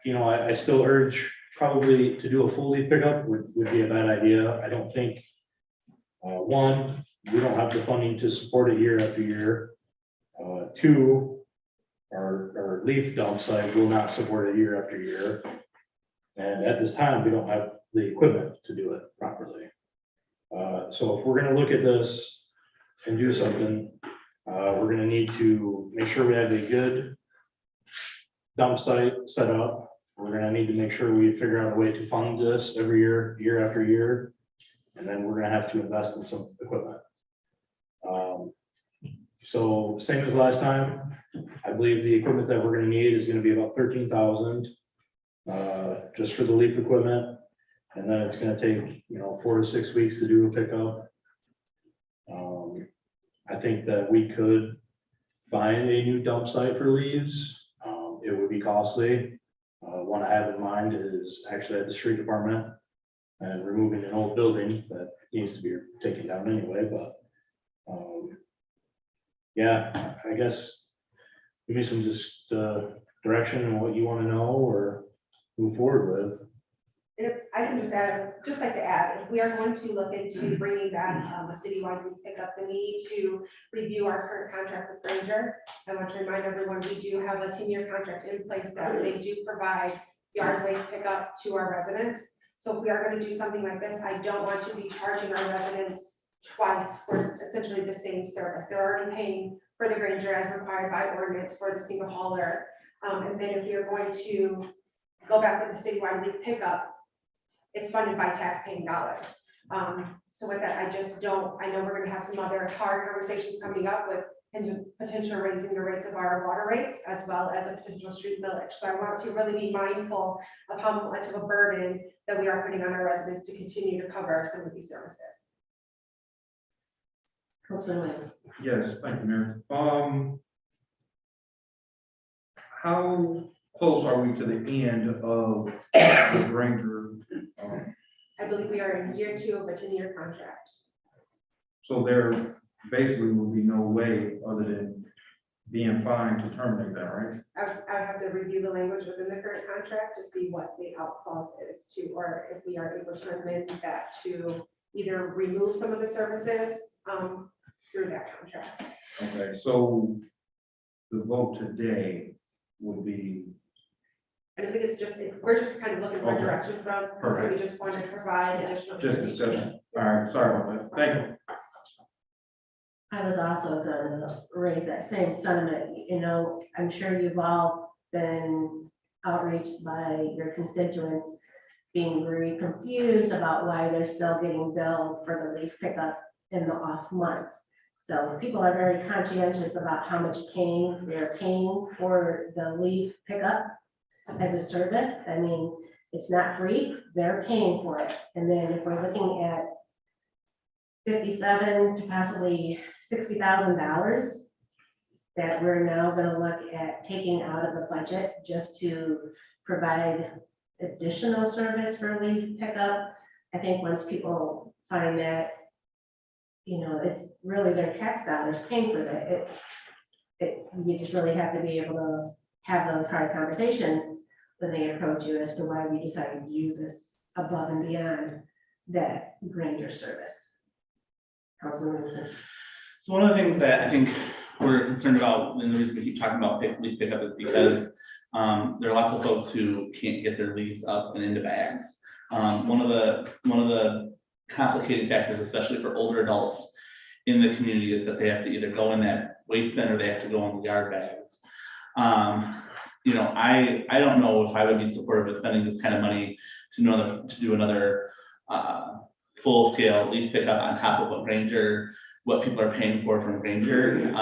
know, I still urge probably to do a full leaf pickup would be a bad idea. I don't think, one, we don't have the funding to support it year after year. Two, our leaf dump site will not support it year after year. And at this time, we don't have the equipment to do it properly. So if we're gonna look at this and do something, we're gonna need to make sure we have a good dump site set up. We're gonna need to make sure we figure out a way to fund this every year, year after year. And then we're gonna have to invest in some equipment. So same as last time, I believe the equipment that we're gonna need is gonna be about 13,000. Just for the leaf equipment, and then it's gonna take, 4 to 6 weeks to do a pickup. I think that we could find a new dump site for leaves. It would be costly. One I have in mind is actually at the street department and removing an old building that needs to be taken down anyway, but yeah, I guess give me some just direction on what you want to know or move forward with. And if I can just like to add, if we are going to look into bringing back a citywide leaf pickup, the need to review our current contract with Ranger. I want to remind everyone, we do have a 10-year contract in place that they do provide yard waste pickup to our residents. So if we are going to do something like this, I don't want to be charging our residents twice for essentially the same service. They're already paying for the Ranger as required by ordinance for the single hauler. And then if you're going to go back with the citywide leaf pickup, it's funded by tax-paying dollars. So with that, I know we're gonna have some other hard conversations coming up with potential raising the rates of our water rates as well as a potential street millage. So I want to really be mindful of how much of a burden that we are putting on our residents to continue to cover some of these services. Councilman Williams? Yes, thank you, Mayor. How close are we to the end of the Granger? I believe we are in year 2 of a 10-year contract. So there basically will be no way other than being fined to terminate that, right? I would have to review the language within the current contract to see what the out clause is to, or if we are able to amend that to either remove some of the services through that contract. Okay, so the vote today will be, And I think it's just, we're just kind of looking for Okay. direction from, so Perfect. we just want to provide additional. just discussion. All right, sorry about that. Thank you. I was also going to raise that same sentiment. I'm sure you've all been outreached by your constituents being very confused about why they're still getting billed for the leaf pickup in the off months. So people are very conscientious about how much they're paying for the leaf pickup as a service. I mean, it's not free, they're paying for it. And then if we're looking at $57,000 to possibly $60,000 that we're now gonna look at taking out of the budget just to provide additional service for leaf pickup. I think once people find that, it's really their tax dollars paying for that. You just really have to be able to have those hard conversations when they approach you as to why we decided to do this above and beyond that Granger service. Councilman Wilson. So one of the things that I think we're concerned about, and the reason we keep talking about leaf pickup is because there are lots of folks who can't get their leaves up and into bags. One of the complicating factors, especially for older adults in the community, is that they have to either go in that waste bin or they have to go in the yard bags. You know, I don't know if I would be supportive of spending this kind of money to do another full scale leaf pickup on top of what people are paying for from Granger.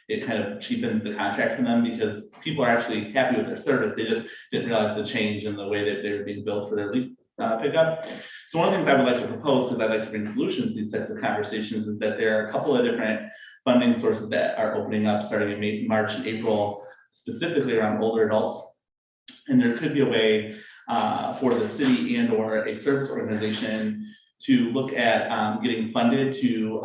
It kind of cheapens the contract for them because people are actually happy with their service. They just didn't realize the change in the way that they were being billed for their leaf pickup. So one of the things I would like to propose, because I'd like to bring solutions to these types of conversations, is that there are a couple of different funding sources that are opening up starting in March and April, specifically around older adults. And there could be a way for the city and or a service organization to look at getting funded to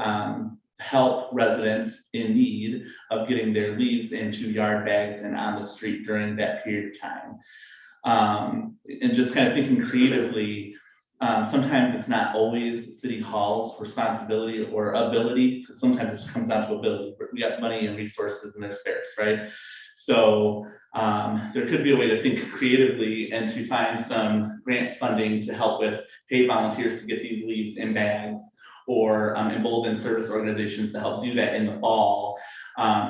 help residents in need of getting their leaves into yard bags and on the street during that period of time. And just kind of thinking creatively, sometimes it's not always City Hall's responsibility or ability, because sometimes it just comes down to ability. We got money and resources and they're scarce, right? So there could be a way to think creatively and to find some grant funding to help with pay volunteers to get these leaves in bags, or embolden service organizations to help do that in the fall,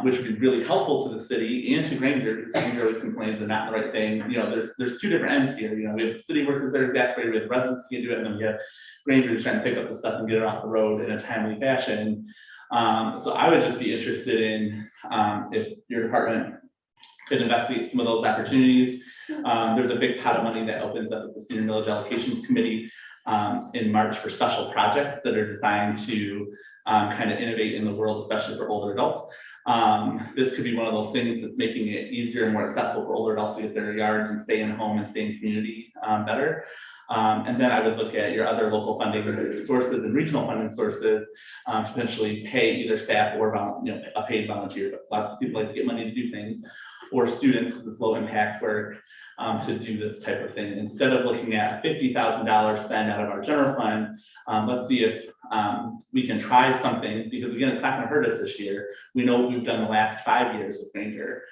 which would be really helpful to the city and to Granger, because Granger always complains they're not the right thing. You know, there's two different ends here. You know, we have city workers that are exasperated, we have residents who can't do it, and then we have Granger trying to pick up the stuff and get it off the road in a timely fashion. So I would just be interested in if your department could investigate some of those opportunities. There's a big pot of money that opens up at the Senior Millage Allocations Committee in March for special projects that are designed to kind of innovate in the world, especially for older adults. This could be one of those things that's making it easier and more accessible for older adults to get their yards and stay in home and stay in community better. And then I would look at your other local funding sources and regional funding sources to potentially pay either staff or a paid volunteer. But lots of people like to get money to do things, or students with this low impact work to do this type of thing. Instead of looking at $50,000 spend out of our general fund, let's see if we can try something, because again, it's not gonna hurt us this year. We know what we've done the last 5 years with Granger.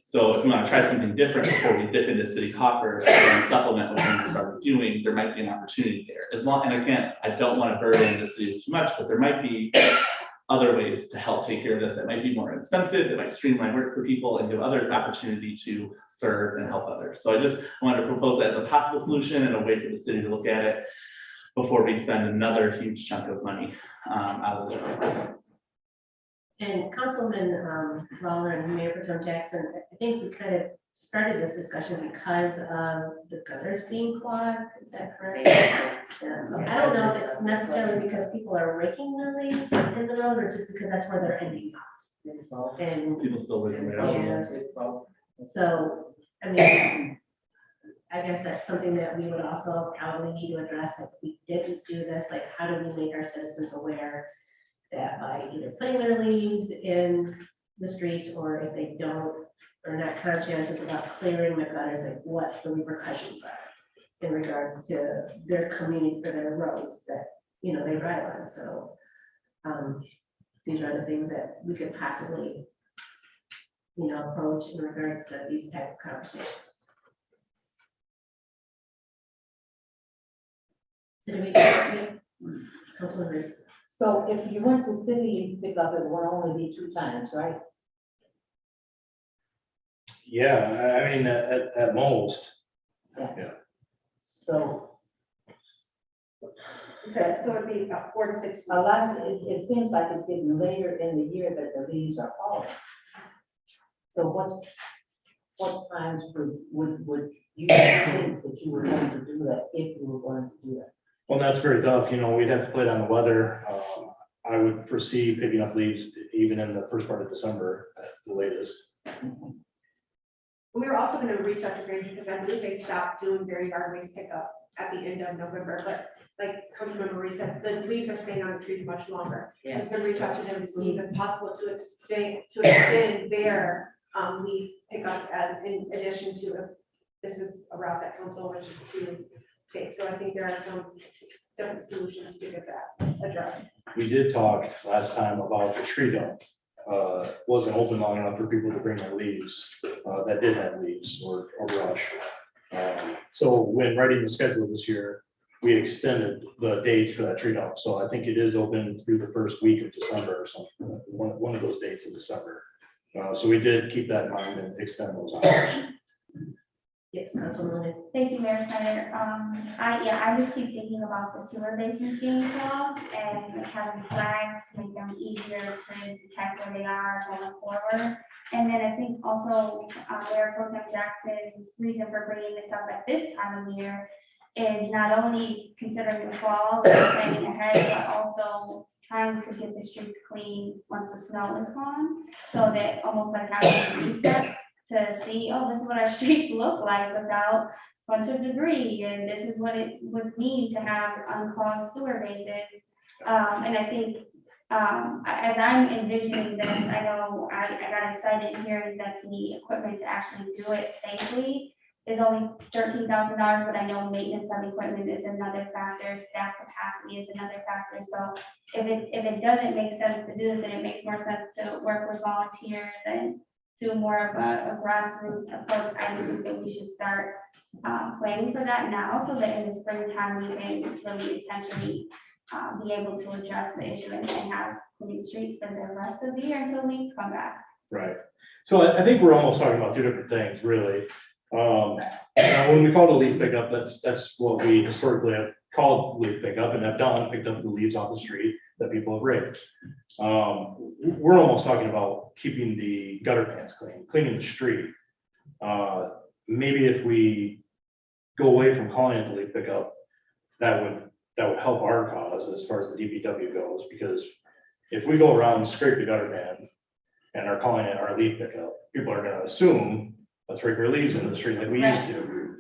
So if we wanna try something different before we dip into city coffers and supplement what Granger's already doing, there might be an opportunity there. And again, I don't wanna burden the city too much, but there might be other ways to help take care of this that might be more expensive, that might streamline work for people and give others opportunity to serve and help others. So I just wanted to propose that as a possible solution and a way for the city to look at it before we spend another huge chunk of money out of the. And Councilman Lawler and Mayor Pro Tem Jackson, I think we kind of started this discussion because of the gutters being clogged. Is that correct? Yeah, so I don't know if it's necessarily because people are raking their leaves in the road, or just because that's where they're ending up. And People still working right out. yeah, so I mean, I guess that's something that we would also probably need to address. Like, if we didn't do this, like, how do we make our citizens aware that by either putting their leaves in the streets, or if they don't, or not conscientious about clearing the gutters, like what the repercussions are in regards to their community, for their roads that, you know, they drive on. So these are the things that we could possibly, you know, approach in regards to these type of conversations. So do we So if you went to city pickup, it would only be 2 times, right? Yeah, I mean, at most. So So it'd be about 4 to 6 weeks. a lot, it seems like it's getting later in the year that the leaves are falling. So what times would you think that you were going to do that, if you were going to do that? Well, that's very tough, you know, we'd have to play it on the weather. I would foresee picking up leaves even in the first part of December at the latest. We were also going to reach out to Granger because I believe they stopped doing very yard waste pickup at the end of November, but like Councilmember Reed said, the leaves are staying on the trees much longer. Yeah. Just going to reach out to them to see if it's possible to extend their leaf pickup as in addition to this is a route that council wishes to take. So I think there are some different solutions to get that addressed. We did talk last time about the tree dump. Wasn't open long enough for people to bring their leaves, that did have leaves or brush. So when writing the schedule this year, we extended the dates for that tree dump. So I think it is open through the first week of December or something, one of those dates in December. So we did keep that in mind and extend those hours. Yes, Councilwoman. Thank you, Mayor Snyder. I just keep thinking about the sewer basins being clogged and having flags to make them easier to detect where they are going forward. And then I think also, Mayor Pro Tem Jackson's reason for bringing this up at this time of year is not only considering the fall and planning ahead, but also trying to get the streets clean once the snow is gone. So that almost like having a reset to see, oh, this is what our streets look like without a bunch of debris, and this is what it would mean to have unclogged sewer basins. And I think, as I'm envisioning this, I know I got excited hearing that the equipment to actually do it safely is only $13,000, but I know maintenance of equipment is another factor, staff capacity is another factor. So if it doesn't make sense to do this, and it makes more sense to work with volunteers and do more of a grassroots approach, I just think that we should start planning for that now, so that in the springtime, we can really intentionally be able to address the issue and have clean streets for the rest of the year until leaves come back. Right. So I think we're almost talking about two different things, really. Now, when we call it a leaf pickup, that's what we historically have called leaf pickup and have done, picked up the leaves off the street that people have raked. We're almost talking about keeping the gutter pans clean, cleaning the street. Maybe if we go away from calling it the leaf pickup, that would help our cause as far as the DPW goes, because if we go around and scrape the gutter pan and are calling it our leaf pickup, people are gonna assume let's rake our leaves into the street like we used to.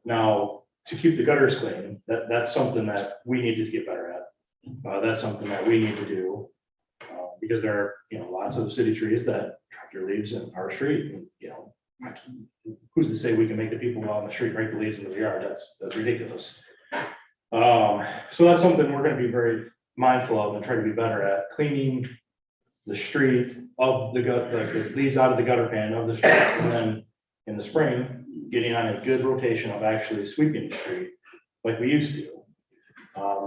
Now, to keep the gutters clean, that's something that we need to get better at. That's something that we need to do, because there are, lots of city trees that drop their leaves in our street, and, who's to say we can make the people out on the street rake the leaves into the yard? That's ridiculous. So that's something we're gonna be very mindful of and try to be better at, cleaning the street of the the leaves out of the gutter pan of the streets, and then in the spring, getting on a good rotation of actually sweeping the street like we used to.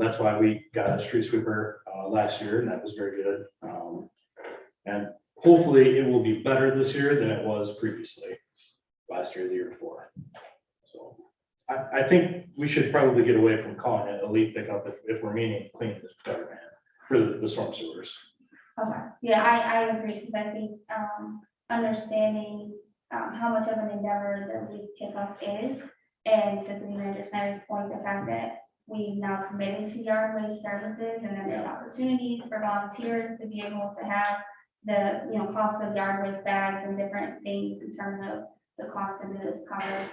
That's why we got a street sweeper last year, and that was very good. And hopefully it will be better this year than it was previously, last year, the year before. So I think we should probably get away from calling it a leaf pickup if we're meaning clean this gutter pan for the storm sewers. Okay, yeah, I agree, because I think, understanding, how much of an endeavor the leaf pickup is, and to City Manager Snyder's point, the fact that we've now committed to yard waste services, and then there's opportunities for volunteers to be able to have the, cost of yard waste bags and different things in terms of the cost of this covered.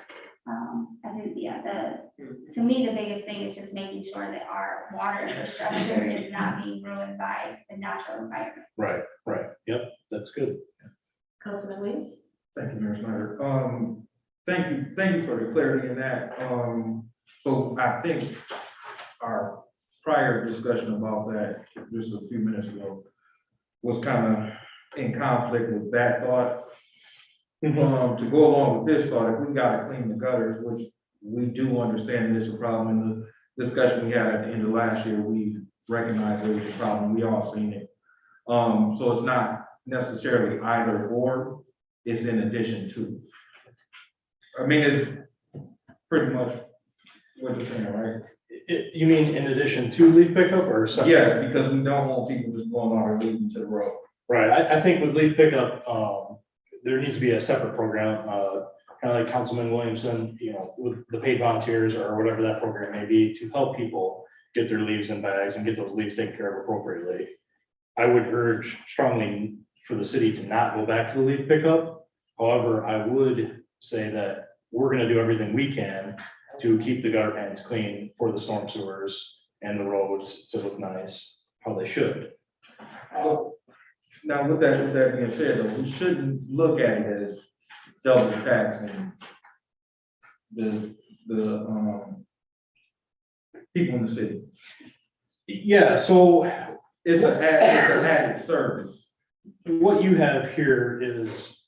I think, to me, the biggest thing is just making sure that our water infrastructure is not being ruined by the natural environment. Right. Yep, that's good. Councilman Weeks? Thank you, Mayor Snyder. Thank you for the clarity in that. So I think our prior discussion about that just a few minutes ago was kind of in conflict with that thought. To go along with this thought, if we gotta clean the gutters, which we do understand is a problem, in the discussion we had at the end of last year, we recognized it was a problem, we all seen it. So it's not necessarily either or, it's in addition to. I mean, it's pretty much what you're saying, right? You mean in addition to leaf pickup or something? Yes, because we don't want people just going out and leaving to the road. Right, I think with leaf pickup, there needs to be a separate program, kind of like Councilman Williamson, with the paid volunteers or whatever that program may be, to help people get their leaves in bags and get those leaves taken care of appropriately. I would urge strongly for the city to not go back to the leaf pickup. However, I would say that we're gonna do everything we can to keep the gutter pans clean for the storm sewers and the roads to look nice, how they should. Now, with that being said, though, we shouldn't look at it as double taxing people in the city. Yeah, so It's an added service. what you have here is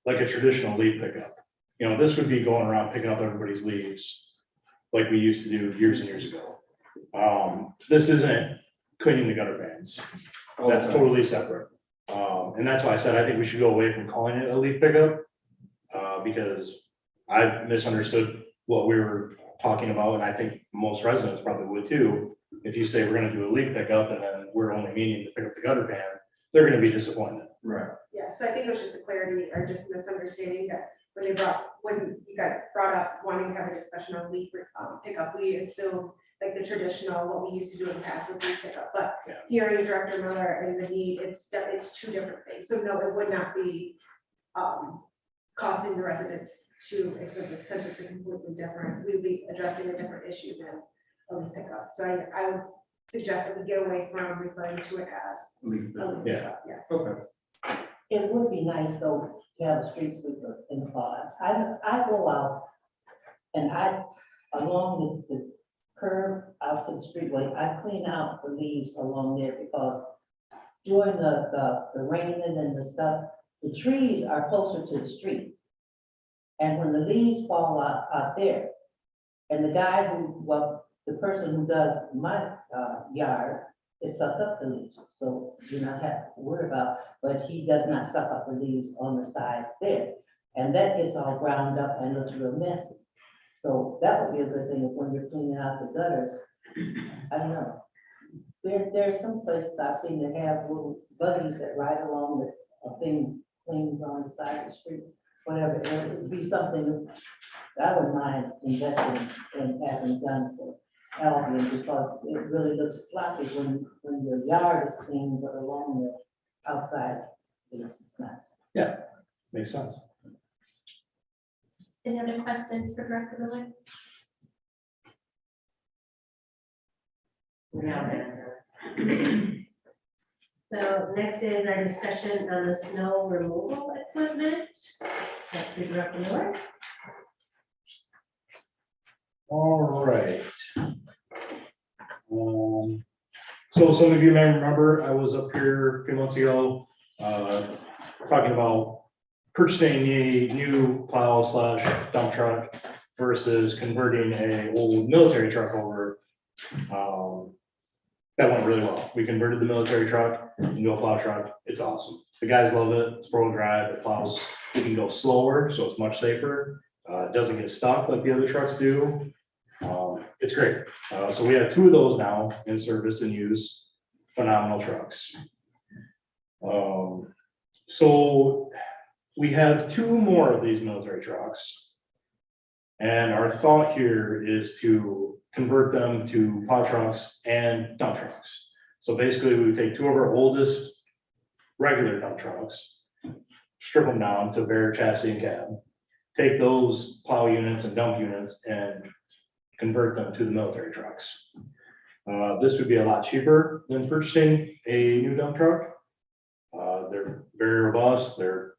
like a traditional leaf pickup. You know, this would be going around picking up everybody's leaves like we used to do years and years ago. This isn't cleaning the gutter bands. That's Okay. totally separate. And that's why I said I think we should go away from calling it a leaf pickup. Because I misunderstood what we were talking about, and I think most residents probably would too. If you say we're gonna do a leaf pickup and then we're only meaning to pick up the gutter pan, they're gonna be disappointed. Right. Yeah, so I think it was just a clarity or just misunderstanding that when you guys brought up wanting to have a discussion on leaf pickup, we assumed like the traditional, what we used to do in the past with leaf pickup, but Yeah. hearing Director Miller and the need, it's two different things. So no, it would not be costing the residents too expensive because it's a completely different, we'd be addressing a different issue than a leaf pickup. So I would suggest that we get away from referring to it as a leaf Yeah. pickup, yes. Okay. It would be nice though to have a street sweeper in the fall. I go out and along the curb out to the streetway, I clean out the leaves along there because during the raining and the stuff, the trees are closer to the street. And when the leaves fall out there, and the person who does my yard, it sucks up the leaves, so you not have to worry about, but he does not suck up the leaves on the side there. And that gets all ground up and looks real messy. So that would be a good thing if when you're cleaning out the gutters, I don't know. There's some places I've seen that have little buggies that ride along with a thing cleans on the side of the street, whatever. It would be something that I wouldn't mind investing in having done for Albion, because it really looks sloppy when your yard is clean, but along the outside is not. Yeah, makes sense. Any other questions for Director Miller? So next is our discussion on the snow removal equipment. Dr. Director Miller. All right. So some of you may remember, I was up here a few months ago, talking about purchasing a new plow / dump truck versus converting a old military truck over. That went really well. We converted the military truck into a plow truck. It's awesome. The guys love it. It's 4-wheel drive. It plows. It can go slower, so it's much safer. It doesn't get stuck like the other trucks do. It's great. So we have 2 of those now in service and use. Phenomenal trucks. So we have 2 more of these military trucks. And our thought here is to convert them to plow trucks and dump trucks. So basically we would take 2 of our oldest regular dump trucks, strip them down to bare chassis and cab, take those plow units and dump units and convert them to the military trucks. This would be a lot cheaper than purchasing a new dump truck. They're very robust. They're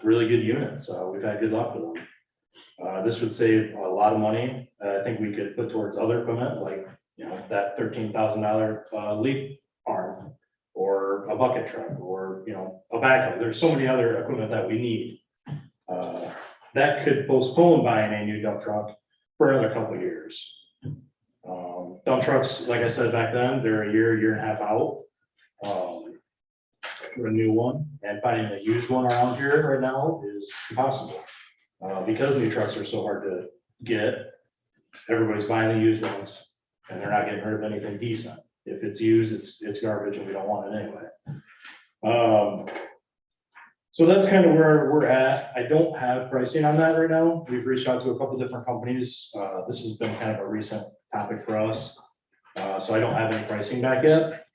really good units. We've had good luck with them. This would save a lot of money. I think we could put towards other equipment like, that $13,000 leaf arm or a bucket truck or, a backhoe. There's so many other equipment that we need. That could postpone buying a new dump truck for another couple of years. Dump trucks, like I said back then, they're a year and a half out. For a new one, and finding a used one around here right now is impossible. Because new trucks are so hard to get, everybody's buying the used ones and they're not getting rid of anything decent. If it's used, it's garbage and we don't want it anyway. So that's kind of where we're at. I don't have pricing on that right now. We've reached out to a couple different companies. This has been kind of a recent topic for us. So I don't have any pricing back yet.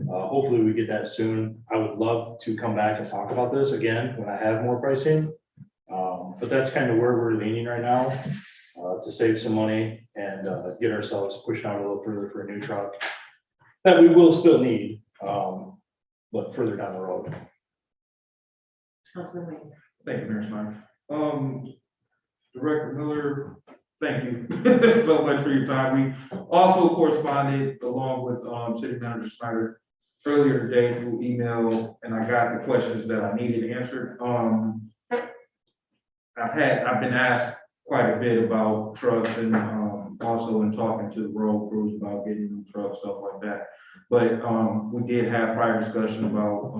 Hopefully we get that soon. I would love to come back and talk about this again when I have more pricing. But that's kind of where we're leaning right now, to save some money and get ourselves pushed out a little further for a new truck that we will still need, but further down the road. Councilman Wayne. Thank you, Mayor Snyder. Director Miller, thank you so much for your time. We also corresponded along with City Manager Snyder earlier today through email, and I got the questions that I needed answered. I've been asked quite a bit about trucks and also in talking to the road crews about getting new trucks, stuff like that. But we did have prior discussion about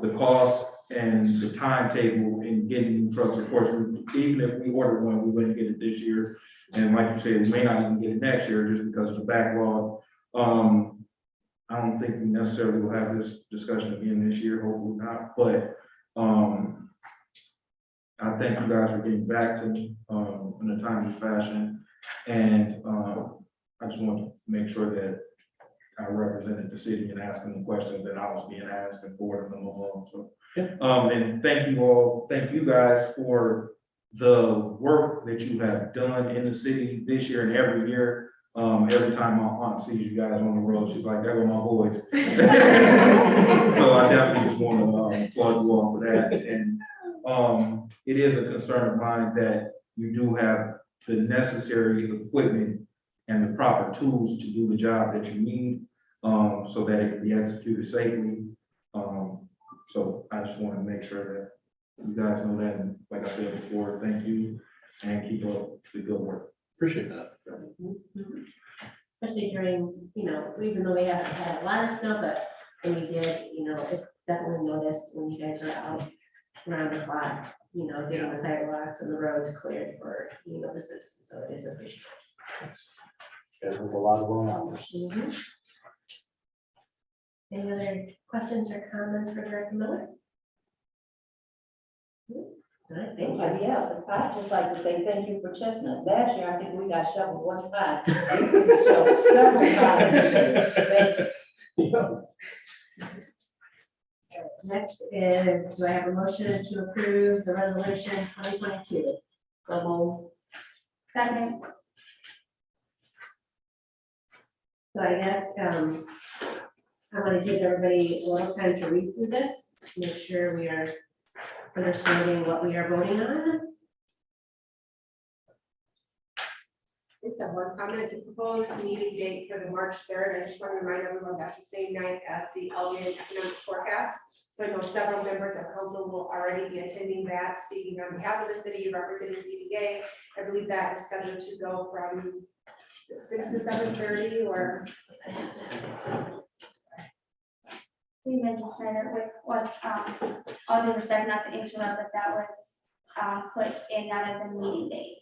the cost and the timetable in getting new trucks. Of course, even if we order one, we wouldn't get it this year. And like you said, we may not even get it next year just because of the backlog. I don't think we necessarily will have this discussion again this year, hopefully not, but I thank you guys for getting back to me in a timely fashion. And I just want to make sure that I represented the city and asking the questions that I was being asked and forwarding them along. So, and thank you all, thank you guys for the work that you have done in the city this year and every year. Every time my aunt sees you guys on the road, she's like, there go my boys. So I definitely just want to applaud you all for that. And it is a concern of mine that you do have the necessary equipment and the proper tools to do the job that you need, so that it can be executed safely. So I just want to make sure that you guys know that. And like I said before, thank you and keep up the good work. Appreciate that. Especially during, even though we haven't had a lot of snow, but when we did, it definitely noticed when you guys were out around the clock, getting the sidewalks and the roads cleared for, the citizens. So it is appreciated. There's a lot of going on. Any other questions or comments for Director Miller? All right, thank you. Yeah, I'd just like to say thank you for Chestnut. Last year, I think we got shoveled one time. Several times. Thank you. Next is, do I have a motion to approve the resolution 2022? Second. So I guess, I want to give everybody a little time to read through this, make sure we are understanding what we are voting on. Just have one comment, the proposed meeting date for the March 3rd. I just want to remind everyone that's the same night as the Albion economic forecast. So I know several members of council will already be attending that, speaking on behalf of the city, representing DDA. I believe that is scheduled to go from 6 to 7:30 or. We mentioned Snyder with what, all due respect, not to interrupt, but that was put in that as a meeting date.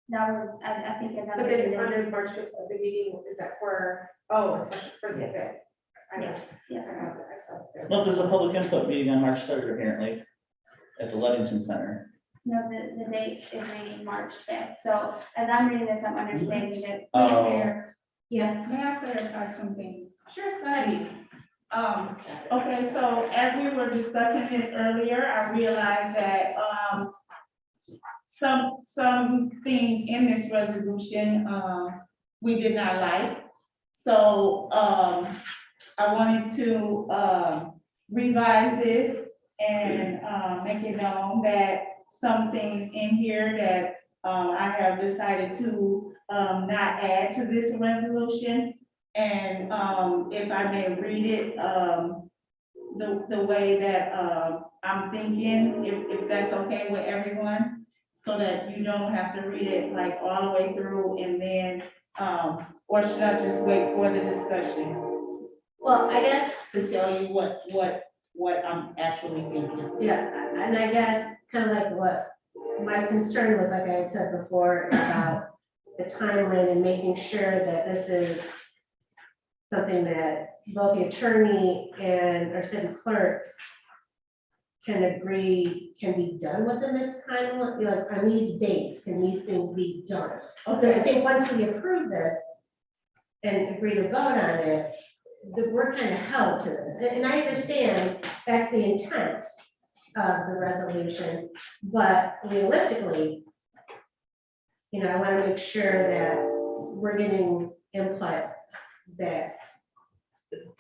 That was, I think another. But then under March 5th, the meeting, is that for, especially for the event? Yes, yes. I have that, I saw it there. Well, there's a public input meeting on March 3rd apparently at the Ludington Center. No, the date is reading March 5th. So as I'm reading this, I'm understanding that. Yeah, may I clarify some things? Sure, go ahead. Okay, so as we were discussing this earlier, I realized that, some things in this resolution, we did not like. So, I wanted to, revise this and, make it known that some things in here that, I have decided to, not add to this resolution. And if I may read it, the way that I'm thinking, if that's okay with everyone, so that you don't have to read it like all the way through and then, or should I just wait for the discussion? Well, I guess, To tell you what I'm actually thinking. yeah, and I guess kind of like what my concern was, like I had said before, about the timeline and making sure that this is something that both the attorney and our city clerk can agree can be done within this timeline, like on these dates, can these things be done? Because I think once we approve this and agree to vote on it, that we're kind of held to this. And I understand that's the intent of the resolution, but realistically, I want to make sure that we're getting input that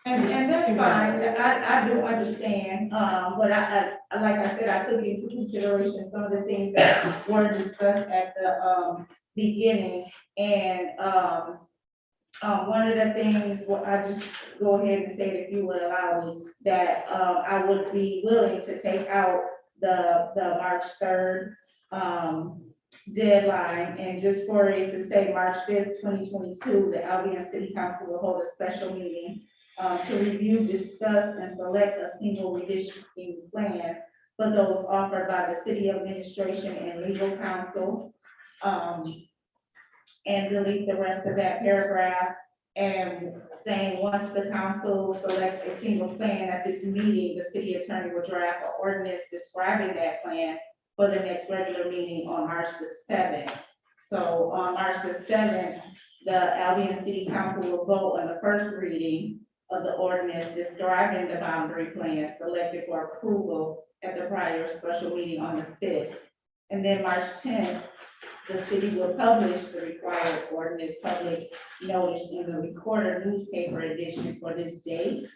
And that's fine, I do understand, but like I said, I took into consideration some of the things that were discussed at the, beginning. And, one of the things, well, I just go ahead and say, if you would allow me, that, I would be willing to take out the March 3rd, deadline, and just for it to say March 5th, 2022, the Albion City Council will hold a special meeting to review, discuss, and select a single redistricting plan for those offered by the city administration and legal counsel. And delete the rest of that paragraph and saying, once the council selects a single plan at this meeting, the city attorney will draft an ordinance describing that plan for the next regular meeting on March the 7th. So on March the 7th, the Albion City Council will vote on the first reading of the ordinance describing the boundary plan selected for approval at the prior special meeting on the 5th. And then March 10th, the city will publish the required ordinance public notice in the Recorder newspaper edition for this date.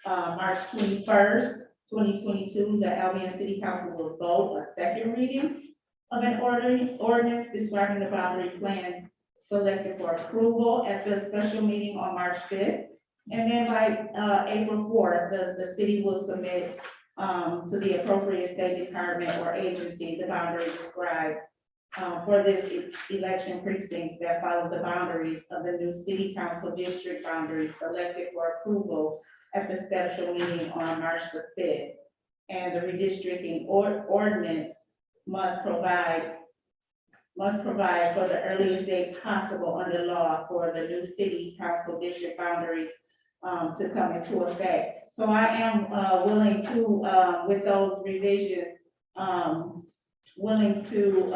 March 21st, 2022, the Albion City Council will vote a second reading of an ordinance describing the boundary plan selected for approval at the special meeting on March 5th. And then by April 4th, the city will submit to the appropriate state department or agency the boundary described for this election precincts that follow the boundaries of the new city council district boundaries selected for approval at the special meeting on March the 5th. And the redistricting ordinance must provide for the earliest date possible under law for the new city council district boundaries to come into effect. So I am willing to, with those revisions, willing to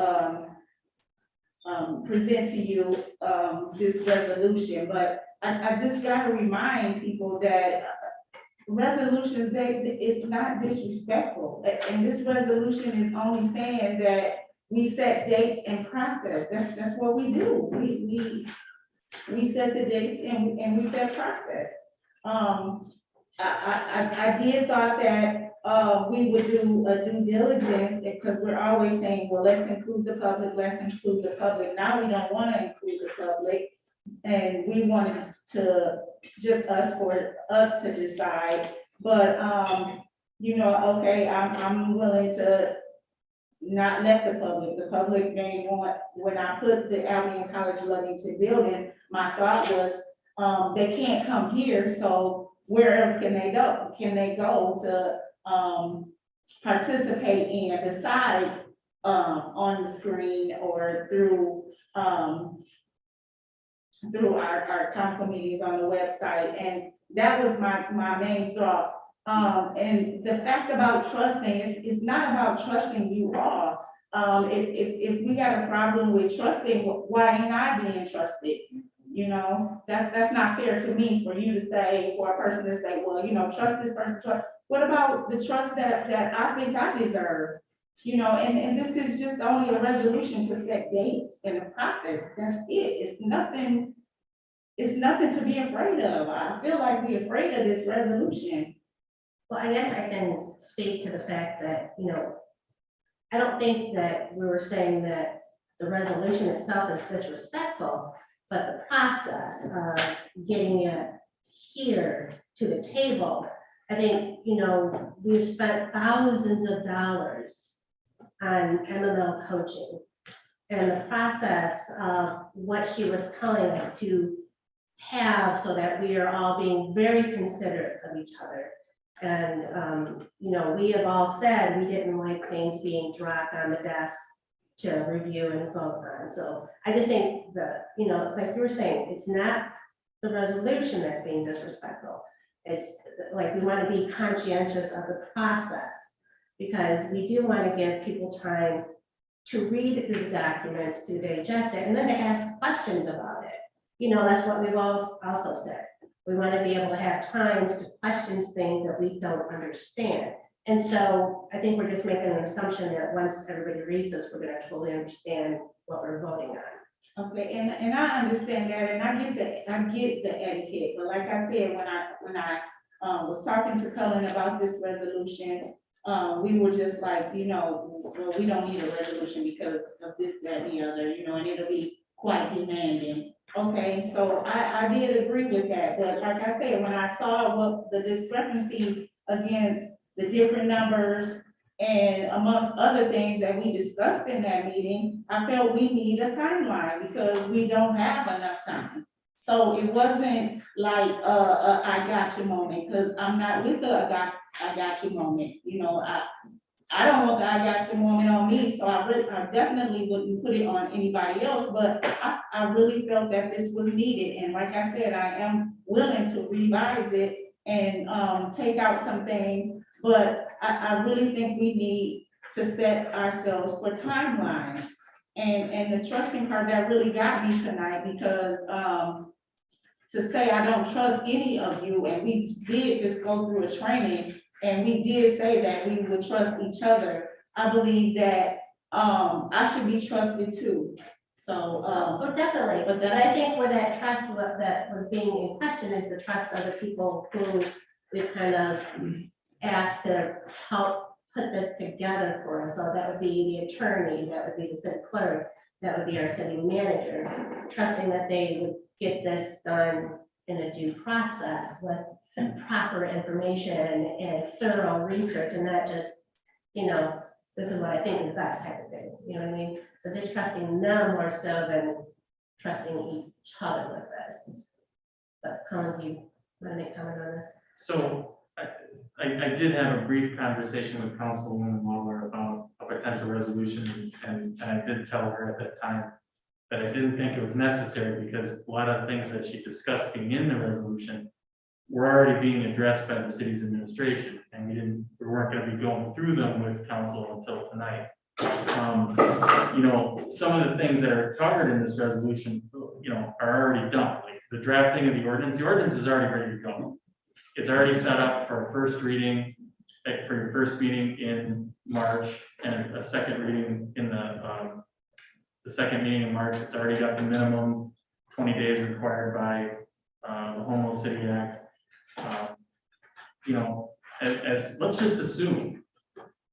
present to you this resolution, but I just gotta remind people that resolutions, it's not disrespectful. And this resolution is only saying that we set dates and process. That's what we do. We set the dates and we set process. I did thought that we would do a due diligence, because we're always saying, well, let's include the public, let's include the public. Now we don't want to include the public, and we wanted to just for us to decide. But you know, okay, I'm willing to not let the public may want, when I put the Albion College Ludington building, my thought was they can't come here, so where else can they go? Can they go to participate in besides on the screen or through our council meetings on the website? And that was my main thought. And the fact about trusting is not about trusting you all. If we got a problem with trusting, why ain't I being trusted? You know, that's not fair to me for you to say, for a person to say, well, you know, trust this person, trust. What about the trust that I think I deserve? You know, and this is just only a resolution to set dates in the process. That's it. It's nothing to be afraid of. I feel like we're afraid of this resolution. Well, I guess I can speak to the fact that, you know, I don't think that we were saying that the resolution itself is disrespectful, but the process of getting it here to the table. I think, you know, we've spent thousands of dollars on MML coaching. And the process of what she was telling us to have so that we are all being very considerate of each other. And, you know, we have all said we didn't like things being dropped on the desk to review and vote on. So I just think that, you know, like you were saying, it's not the resolution that's being disrespectful. It's like we want to be conscientious of the process, because we do want to give people time to read through the documents, to digest it, and then to ask questions about it. You know, that's what we've also said. We want to be able to have times to question things that we don't understand. And so I think we're just making an assumption that once everybody reads this, we're going to totally understand what we're voting on. Okay, and I understand that, and I get the etiquette, but like I said, when I was talking to Cullen about this resolution, we were just like, well, we don't need a resolution because of this, that, and the other, and it'll be quite demanding. Okay, so I did agree with that, but like I said, when I saw what the discrepancy against the different numbers and amongst other things that we discussed in that meeting, I felt we need a timeline because we don't have enough time. So it wasn't like I got you moment, because I'm not with the I got you moment. I don't want the I got you moment on me, so I definitely wouldn't put it on anybody else, but I really felt that this was needed. And like I said, I am willing to revise it and take out some things, but I really think we need to set ourselves for timelines. And the trusting part that really got me tonight, because to say I don't trust any of you, and we did just go through a training, and we did say that we would trust each other. I believe that I should be trusted too. So, Well, definitely, but but that's- I think where that trust that was being in question is the trust of the people who we kind of asked to help put this together for us. So that would be the attorney, that would be the city clerk, that would be our city manager, trusting that they would get this done in a due process with proper information and thorough research, and not just, this is what I think is best type of thing, you know what I mean? So just trusting them more so than trusting each other with this. But Colin, do you want to make comment on this? So I did have a brief conversation with Councilwoman Lawler about a potential resolution, and I did tell her at that time that I didn't think it was necessary because a lot of the things that she discussed being in the resolution were already being addressed by the city's administration, and we weren't going to be going through them with council until tonight. Some of the things that are covered in this resolution, are already done. Like the drafting of the ordinance is already ready to go. It's already set up for a first reading, for your first meeting in March, and a second reading in the second meeting in March. It's already got the minimum 20 days required by the Home Rule City Act. As let's just assume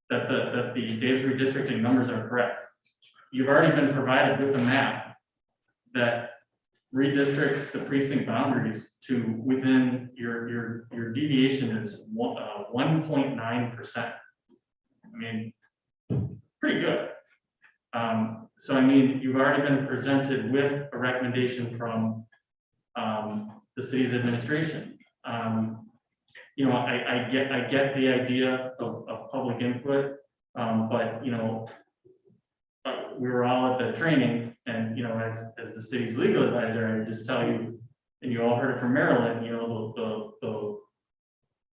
that the Davis redistricting numbers are correct. You've already been provided with a map that redistricts the precinct boundaries to within your deviation is 1.9%. I mean, pretty good. So I mean, you've already been presented with a recommendation from the city's administration. I get the idea of public input, but we were all at the training, and as the city's legal advisor, I would just tell you, and you all heard it from Maryland,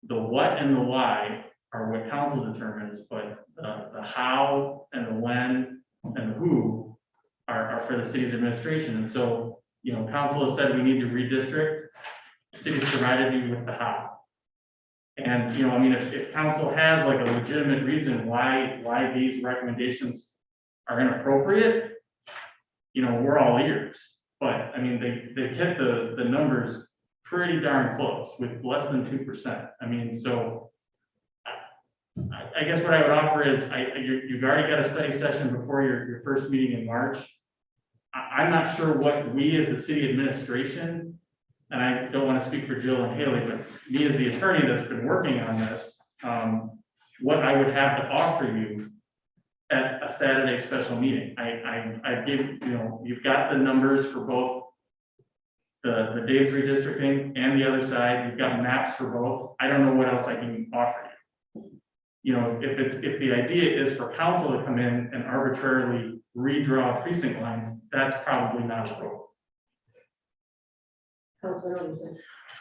the what and the why are what council determines, but the how and the when and the who are for the city's administration. And so, council has said we need to redistrict, the city's provided you with the how. And, if council has like a legitimate reason why these recommendations are inappropriate, we're all ears. But I mean, they hit the numbers pretty darn close with less than 2%. I mean, so I guess what I would offer is you've already got a study session before your first meeting in March. I'm not sure what we as the city administration, and I don't want to speak for Jill and Haley, but me as the attorney that's been working on this, what I would have to offer you at a Saturday special meeting. I give, you've got the numbers for both the Davis redistricting and the other side. You've got maps for both. I don't know what else I can offer you. If the idea is for council to come in and arbitrarily redraw precinct lines, that's probably not appropriate.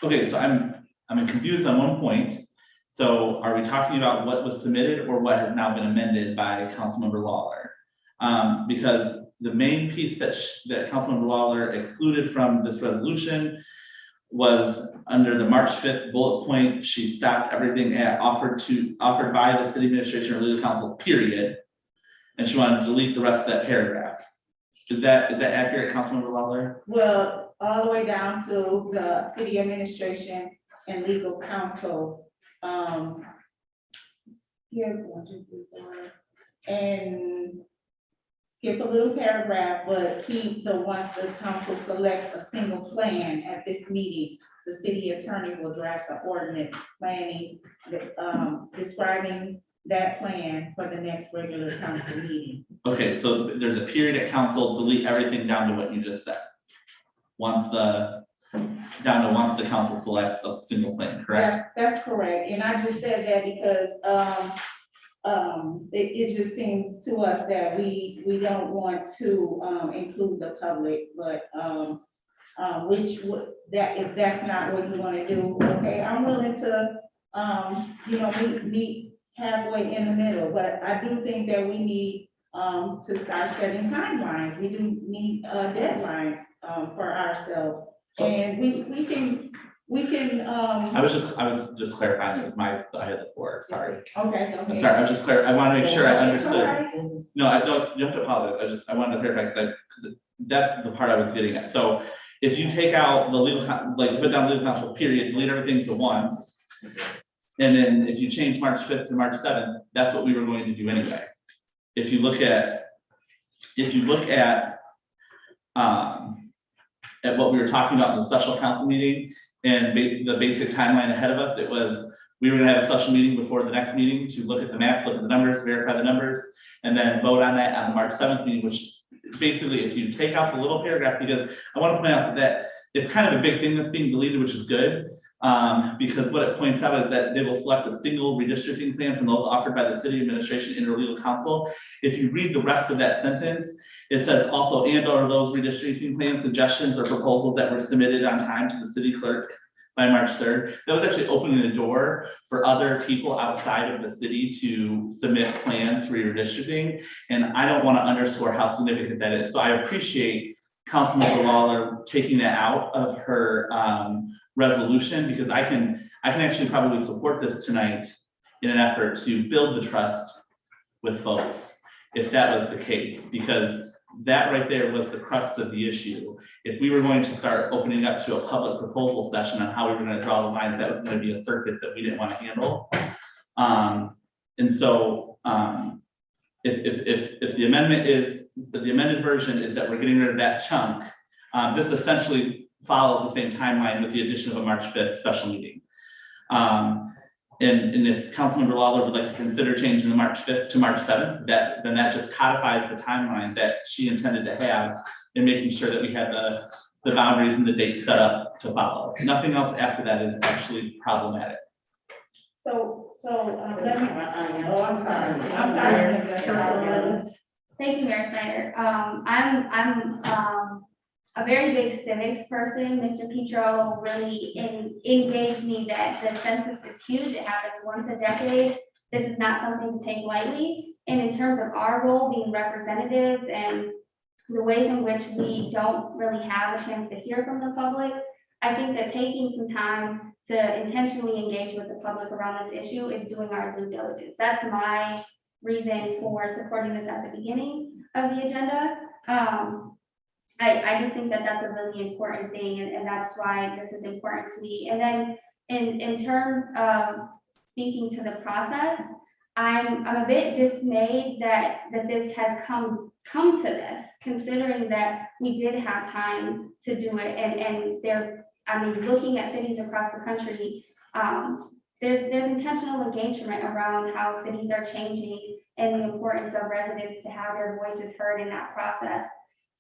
Okay, so I'm confused on one point. So are we talking about what was submitted or what has now been amended by Councilmember Lawler? Because the main piece that Councilmember Lawler excluded from this resolution was under the March 5th bullet point. She stopped everything at offered by the city administration or legal council, period. And she wanted to delete the rest of that paragraph. Is that accurate, Councilmember Lawler? Well, all the way down to the city administration and legal counsel. Here, 1, 2, 3, 4, and skip a little paragraph, but keep the once the council selects a single plan at this meeting, the city attorney will draft the ordinance planning, describing that plan for the next regular council meeting. Okay, so there's a period at council, delete everything down to what you just said. Once the council selects a single plan, correct? That's correct, and I just said that because, it just seems to us that we don't want to, include the public, but, if that's not what you wanna do, okay, I'm willing to, meet halfway in the middle, but I do think that we need, to start setting timelines, we do need, deadlines, for ourselves. And we can. I was just clarifying, it was I had the floor, sorry. Okay. I'm sorry, I was just I want to make sure I It's all understood. right. No, I don't, you have to apologize, I wanted to clarify, because that's the part I was getting at. So if you take out the put down legal counsel period, delete everything to once. And then if you change March 5th to March 7th, that's what we were going to do anyway. If you look at what we were talking about in the special council meeting and the basic timeline ahead of us, it was, we were gonna have a special meeting before the next meeting to look at the maps, look at the numbers, verify the numbers, and then vote on that on the March 7th meeting, which basically, if you take out the little paragraph, because I want to point out that it's kind of a big thing that's being deleted, which is good. Because what it points out is that they will select a single redistricting plan from those offered by the city administration and or legal counsel. If you read the rest of that sentence, it says also and or those redistricting plan suggestions or proposals that were submitted on time to the city clerk by March 3rd. That was actually opening the door for other people outside of the city to submit plans for your redistricting. And I don't want to underscore how significant that is. So I appreciate Councilmember Lawler taking that out of her resolution, because I can actually probably support this tonight in an effort to build the trust with folks, if that was the case, because that right there was the crux of the issue. If we were going to start opening up to a public proposal session on how we were going to draw the lines, that was going to be a circus that we didn't want to handle. And so if the amendment is, the amended version is that we're getting rid of that chunk, this essentially follows the same timeline with the addition of a March 5th special meeting. And if Councilmember Lawler would like to consider changing the March 5th to March 7th, then that just codifies the timeline that she intended to have in making sure that we had the boundaries and the dates set up to follow. Nothing else after that is actually problematic. So, let me, I'm sorry. Thank you, Mayor Snyder. I'm a very big civics person. Mr. Petro really engaged me that the census is huge. It happens once a decade. This is not something to take lightly. And in terms of our role being representatives and the ways in which we don't really have a chance to hear from the public, I think that taking some time to intentionally engage with the public around this issue is doing our due diligence. That's my reason for supporting this at the beginning of the agenda. I just think that that's a really important thing, and that's why this is important to me. And then in terms of speaking to the process, I'm a bit dismayed that this has come to this, considering that we did have time to do it, and looking at cities across the country, there's intentional engagement around how cities are changing and the importance of residents to have their voices heard in that process.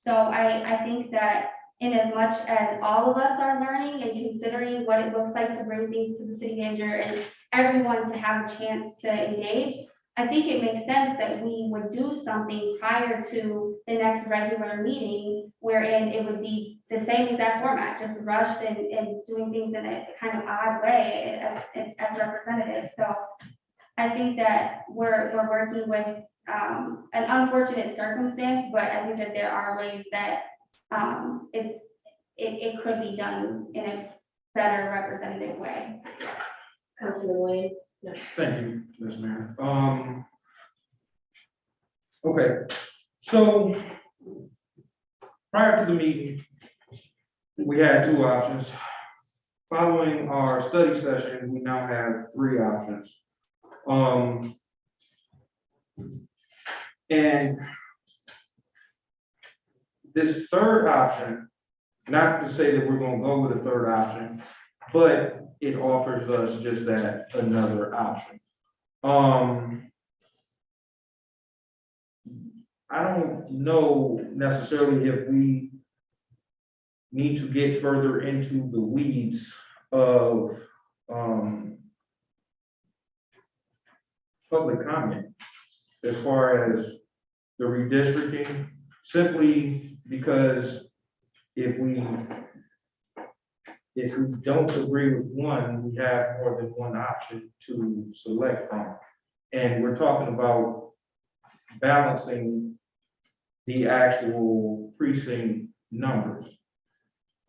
So I think that in as much as all of us are learning and considering what it looks like to bring things to the city manager and everyone to have a chance to engage, I think it makes sense that we would do something prior to the next regular meeting wherein it would be the same exact format, just rushed and doing things in a kind of odd way as representatives. So I think that we're working with an unfortunate circumstance, but I think that there are ways that it could be done in a better representative way. Councilman Williams? No. Thank you, Ms. Mayor. Okay, so prior to the meeting, we had two options. Following our study session, we now have three options. And this third option, not to say that we're gonna go with a third option, but it offers us just that, another option. I don't know necessarily if we need to get further into the weeds of public comment as far as the redistricting, simply because if we don't agree with one, we have more than one option to select from. And we're talking about balancing the actual precinct numbers.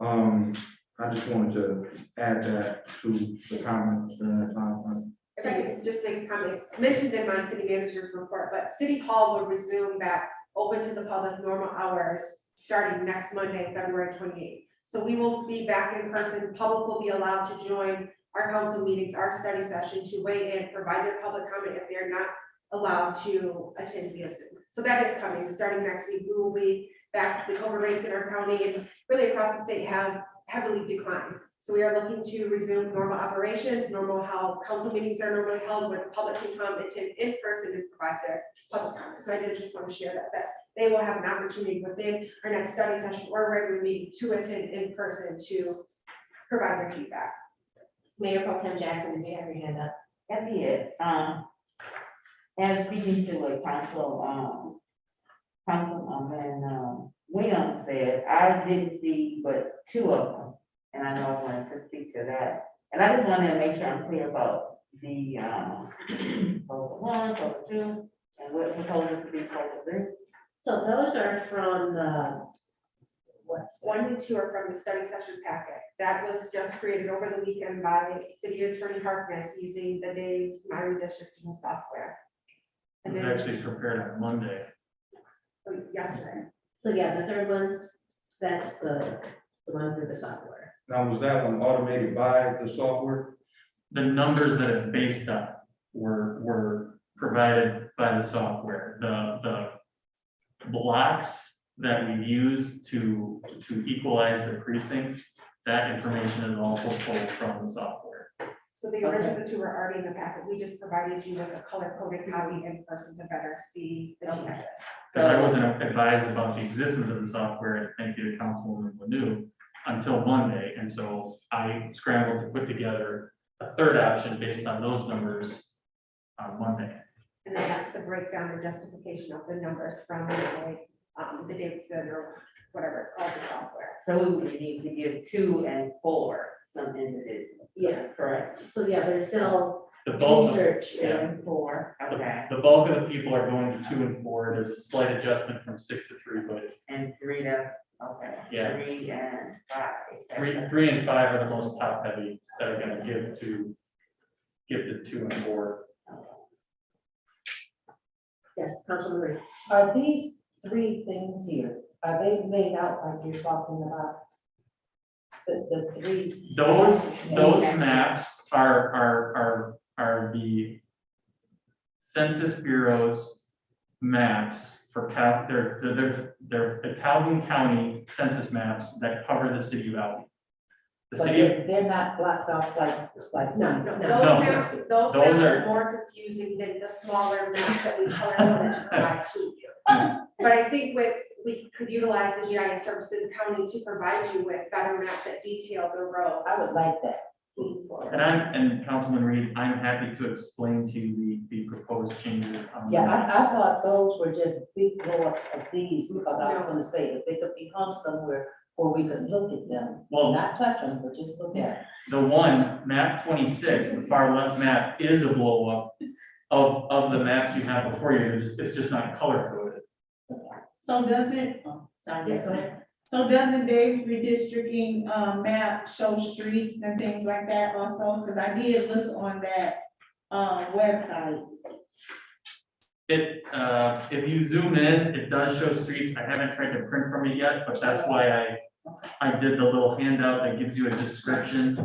I just wanted to add that to the comments during that time. If I could just make a comment, it's mentioned in my city manager's report, but City Hall will resume that open to the public normal hours starting next Monday, February 28th. So we will be back in person. Public will be allowed to join our council meetings, our study session, to weigh in, provide their public comment if they're not allowed to attend via Zoom. So that is coming, starting next week. We will be back. The COVID rates in our county and really across the state have heavily declined. So we are looking to resume normal operations, normal how council meetings are normally held, where the public can come attend in person and provide their public comment. So I did just want to share that they will have an opportunity within our next study session or regular meeting to attend in person to provide their feedback. Mayor Pro Tem Jackson, did you have your hand up? That'd be it. And speaking to a Councilman Williams said, I didn't see but two of them, and I know I wanted to speak to that. And I just wanted to make sure I'm clear about the proposal 1, proposal 2, and what proposal to be proposal 3. So those are from the, what's that? 1 and 2 are from the study session packet. That was just created over the weekend by City Attorney Harkness using the Dave's My Redistricting software. It And was then actually prepared on Monday. yesterday. So yeah, the third one, that's the one through the software. Now, was that one automated by the software? The numbers that it's based on were provided by the software. The blocks that we use to equalize the precincts, that information is also pulled from the software. So the original 2 are already in the packet. We just provided you with a color coded copy in person to better see the changes. Because I wasn't advised about the existence of the software, and thank you to Councilwoman Lanu, until Monday. And so I scrambled to put together a third option based on those numbers on Monday. And then that's the breakdown or justification of the numbers from the Davidson or whatever it's called, the software. So we would need to give 2 and 4 some individuals. Yes. Correct. So yeah, but it's still The bulk, research yeah. and 4. Okay. the bulk of the people are going to 2 and 4. There's a slight adjustment from 6 to 3, but And 3 to, okay. Yeah. 3 and 5. 3 and 5 are the most top heavy that are gonna give to 2 and 4. Yes, Councilman Reed. Are these 3 things here, are they laid out like you're talking about? The 3? Those maps are the Census Bureau's maps for they're the Calhoun County census maps that cover the city of Albion. The But city, they're not blocked off like. No, Those No. maps, Those maps are- are more confusing than the smaller maps that we color coded to provide to you. But I think we could utilize the GIS service through the county to provide you with better maps that detail the roads. I would like that. and Councilman Reed, I'm happy to explain to you the proposed changes on. the Yeah, maps. I thought those were just big blowups of these, because I was gonna say, if they could be hung somewhere where we could look at them, Well, not touch them, but just look at them. the one, map 26, the far left map is a blow up of the maps you have before you. It's just not color coded. So doesn't, Sorry, yes, go ahead. so doesn't Dave's redistricting, map show streets and things like that also? Because I did look on that, website. If you zoom in, it does show streets. I haven't tried to print from it yet, but that's why I did the little handout that gives you a description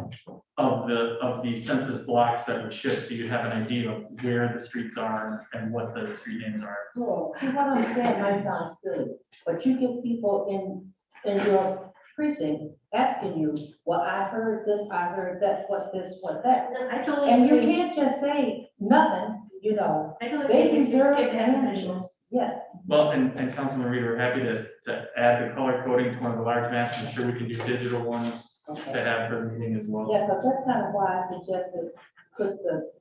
of the census blocks that would shift, so you have an idea of where the streets are and what the street names are. Cool. See, what I'm saying might sound silly, but you get people in your precinct asking you, well, I heard this, I heard that, what this, what that. No, I totally And you agree. can't just say nothing, you know, I totally they agree. Just deserve give that answers. visuals. Yeah, Well, and Councilman Reed, we're happy to add the color coding to one of the large maps. I'm sure we can do digital ones to okay. have for the meeting as well. Yeah, because that's kind of why I suggested, could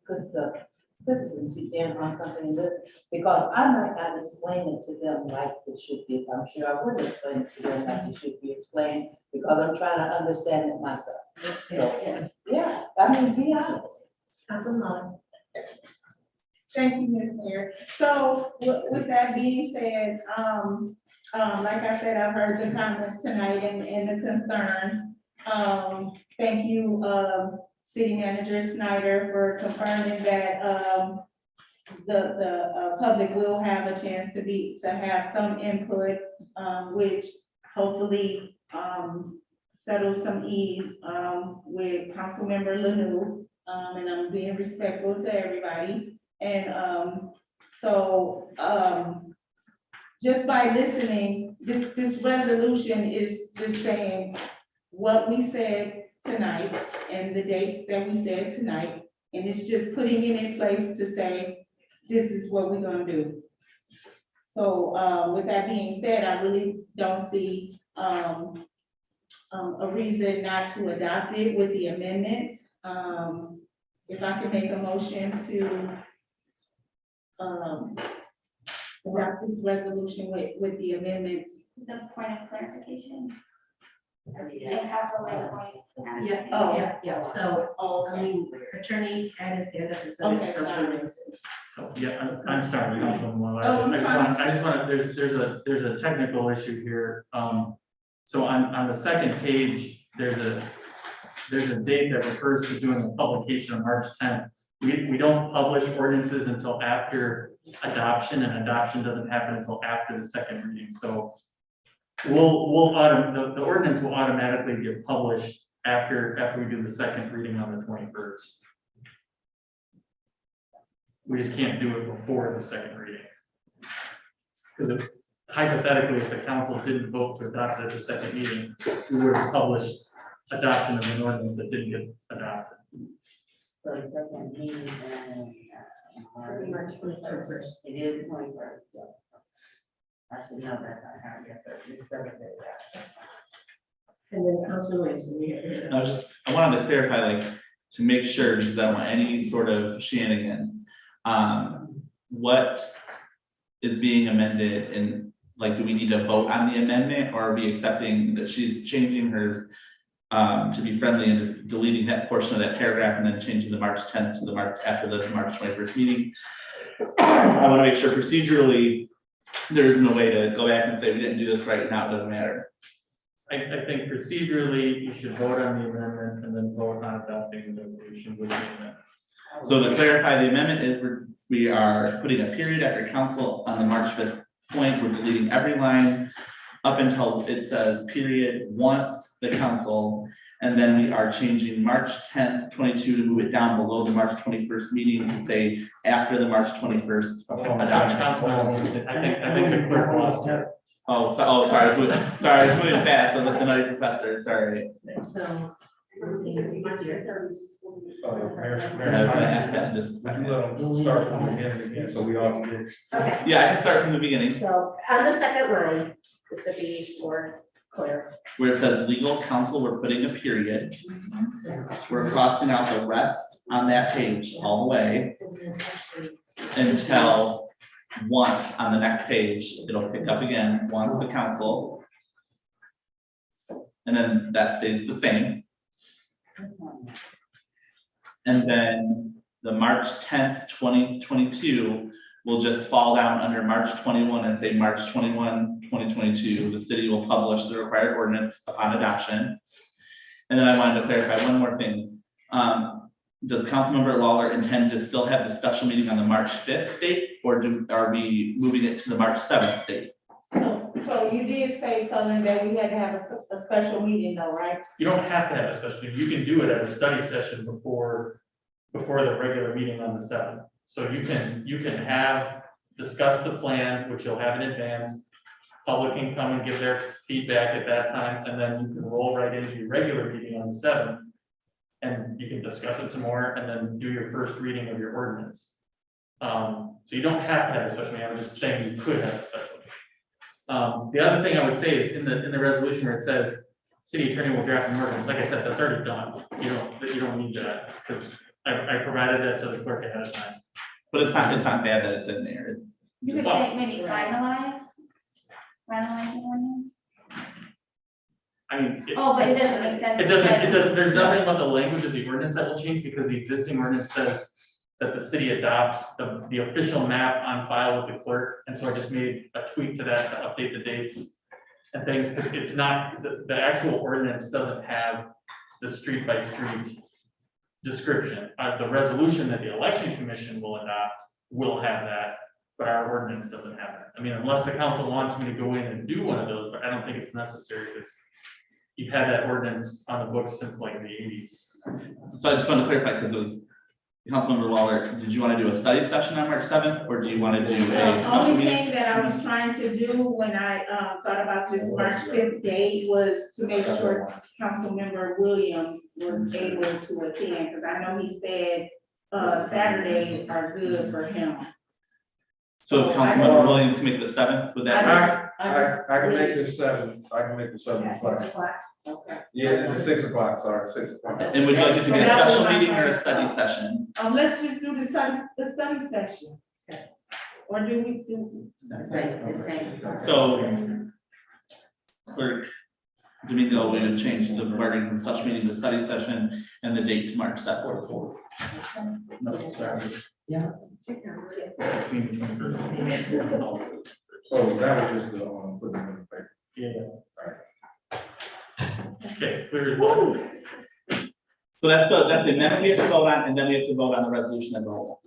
the citizens begin on something this, because I might not explain it to them like it should be. I'm sure I would explain it to them like it should be explained, because I'm trying to understand it myself. So, yeah, I mean, be honest. Councilman. Thank you, Ms. Mayor. So with that being said, like I said, I've heard the comments tonight and the concerns. Thank you, City Manager Snyder, for confirming that, the public will have a chance to have some input, which hopefully, settles some ease, with Councilmember Lanu. And I'm being respectful to everybody. And just by listening, this resolution is just saying what we said tonight and the dates that we said tonight. And it's just putting it in place to say, this is what we're gonna do. So with that being said, I really don't see a reason not to adopt it with the amendments. If I can make a motion to adopt this resolution with the amendments. The point of clarification. It has a way of voice. Yeah, oh, yeah. So, I mean, attorney had his hand up and so. Okay, sorry. So, yeah, I'm sorry, Councilman Moore. Oh, I just want, there's a technical issue here. So on the second page, there's a date that refers to doing the publication on March 10th. We don't publish ordinances until after adoption, and adoption doesn't happen until after the second reading. So the ordinance will automatically get published after we do the second reading on the 21st. We just can't do it before the second reading. Because hypothetically, if the council didn't vote to adopt it at the second meeting, we would have published adoption of an ordinance that didn't get adopted. So it doesn't mean, March 21st. It is 21st. I should know that. I have, yes, sir. It's 7 days. And then Councilman Williamson, you I wanted to clarify, like, to make sure, because I don't want any sort of shenanigans. What is being amended, and like, do we need to vote on the amendment, or are we accepting that she's changing hers to be friendly and just deleting that portion of that paragraph and then changing the March 10th to the after the March 21st meeting? I want to make sure procedurally there isn't a way to go back and say we didn't do this right, now it doesn't matter. I think procedurally, you should vote on the amendment and then vote on adopting the resolution with the amendments. So to clarify, the amendment is we are putting a period after council on the March 5th point. We're deleting every line up until it says period once the council, and then we are changing March 10th, 22 to move it down below the March 21st meeting to say after the March 21st adoption. I think the clerk lost it. Sorry, I was moving fast. I'm the nutty professor. Sorry. So. I was gonna ask that in just a second. Start from the beginning again, so we all get. Okay, Yeah, I can start from the beginning, so on the second line, just to be more clear. where it says legal counsel, we're putting a period. We're crossing out the rest on that page all the way until once on the next page, it'll pick up again, once the council. And then that stays the same. And then the March 10th, 2022 will just fall down under March 21 and say March 21, 2022, the city will publish the required ordinance upon adoption. And then I wanted to clarify one more thing. does Councilmember Lawler intend to still have the special meeting on the March 5th date, or are we moving it to the March 7th date? So you did say, Colin, that we had to have a special meeting though, right? You don't have to have a special meeting. You can do it as a study session before the regular meeting on the 7th. So you can discuss the plan, which you'll have in advance. Public can come and give their feedback at that time, and then you can roll right into your regular meeting on the 7th. And you can discuss it some more and then do your first reading of your ordinance. So you don't have to have a special meeting, I'm just saying you could have a special meeting. The other thing I would say is in the resolution where it says, city attorney will draft an ordinance, like I said, that's already done. You don't need that, because I provided that to the clerk ahead of time. But it's not bad that it's in there. It's You could say maybe finalize the ordinance. I mean. Oh, but it doesn't make sense. It doesn't, there's nothing about the language of the ordinance that will change, because the existing ordinance says that the city adopts the official map on file with the clerk, and so I just made a tweak to that to update the dates and things, because it's not, the actual ordinance doesn't have the street by street description. The resolution that the election commission will adopt will have that, but our ordinance doesn't have it. I mean, unless the council wants me to go in and do one of those, but I don't think it's necessary, because you've had that ordinance on the books since like the 80s. So I just want to clarify, because it was Councilmember Lawler, did you want to do a study session on March 7th, or do you want to do a The special only meeting? thing that I was trying to do when I thought about this March 5th date was to make sure Councilmember Williams was able to attend, because I know he said Saturdays are good for him. So if Councilmember Williams can make the 7th, would that? I can make the 7th, I can make the 7 At o'clock. 6 o'clock. Okay. Yeah, the 6 o'clock, sorry, 6 o'clock. And would you like it to be a So that was special my meeting or a first study thought. session? Let's just do the study session. Or do we do? So, Clerk Domingo, we would change the wording from special meeting to study session and the date to March 7th. No, sorry. Yeah. Between the first meeting. So that was just the, put them in the paper. Yeah. Okay, clear. So that's it. Then we have to vote on, and then we have to vote on the resolution as a whole.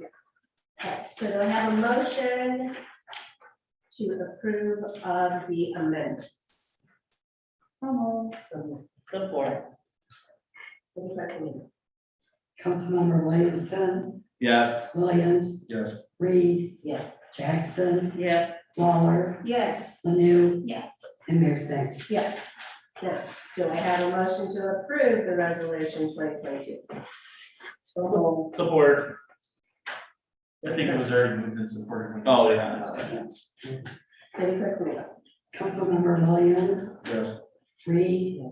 Okay, so do I have a motion to approve of the amendments? Support. City Clerk Domingo. Councilmember Williamson, Yes. Williams, Yes. Reed, Yeah. Jackson, Yeah. Lawler, Yes. Lanu, Yes. and Mayor Snyder. Yes. Now, do I have a motion to approve the resolution 2022? Support. I think it was already moved and supported. Oh, yeah. City Clerk Domingo. Councilmember Williams, Yes. Reed,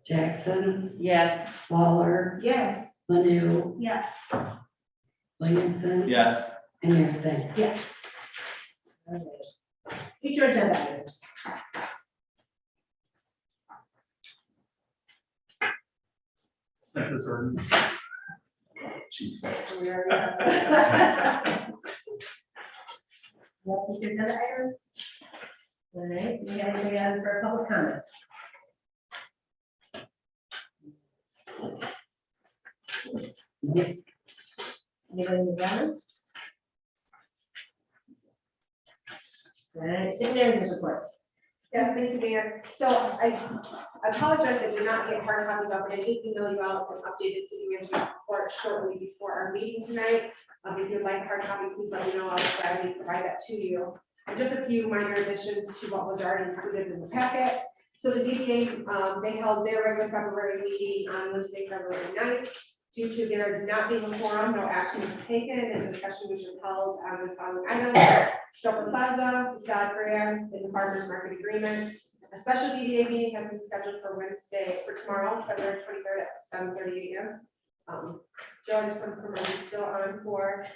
Jackson, Yes. Lawler, Yes. Lanu, Yes. Williamson, Yes. and Mayor Snyder. Yes. Future agenda items. Second, this ordinance. Jesus. We already have- What future agenda items? All right, do we have anything else for public comment? Anybody in the gallery? All right, city manager's report. Yes, thank you, Mayor. So I apologize that did not get hard copies of it. I did email you out an updated city manager's report shortly before our meeting tonight. If you'd like a hard copy, please let me know. I'll gladly provide that to you. Just a few minor additions to what was already included in the packet. So the DDA, they held their regular February meeting on Wednesday, February 9th. Due to there not being a forum, no action was taken, and discussion was just held on the following items: Stoker Plaza, facade grants, and the farmers market agreement. A special DDA meeting has been scheduled for tomorrow, February 23rd at 7:30 a.m. Joe, I just want to confirm, are we still on for?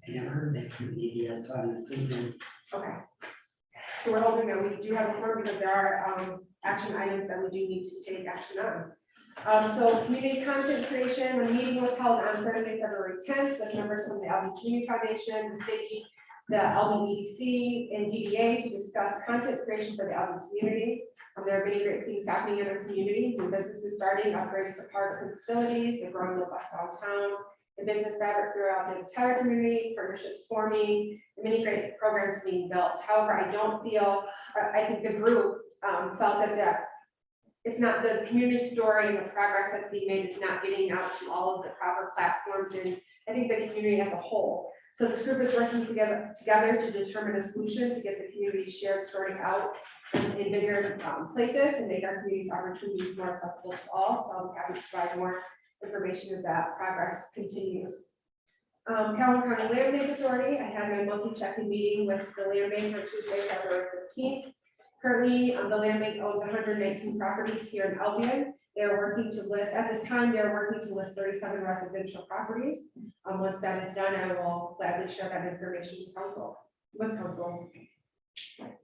I never heard that from media, so I'm assuming. Okay. So we're hoping that we do have a forum because there are action items that we do need to take action on. So community content creation, the meeting was held on Thursday, February 10th, with members from the Albion Community Foundation, the city, the Albion EDC, and DDA to discuss content creation for the Albion community. There are many great things happening in our community, new businesses starting, upgrades to parks and facilities, a growing robust downtown, and business fabric throughout the entire community, partnerships forming, and many great programs being built. However, I don't feel, I think the group felt that it's not the community story and the progress that's being made is not getting out to all of the proper platforms and I think the community as a whole. So this group is working together to determine a solution to get the community shared story out in bigger places and make our community's opportunities more accessible to all. So I'm happy to provide more information as that progress continues. Calhoun County Land Bank Authority, I had my monthly check-in meeting with the land bank on Tuesday, February 15th. Currently, the land bank owns 119 properties here in Albion. They're working to list, at this time, they're working to list 37 residential properties. Once that is done, I will gladly share that information to council, with council.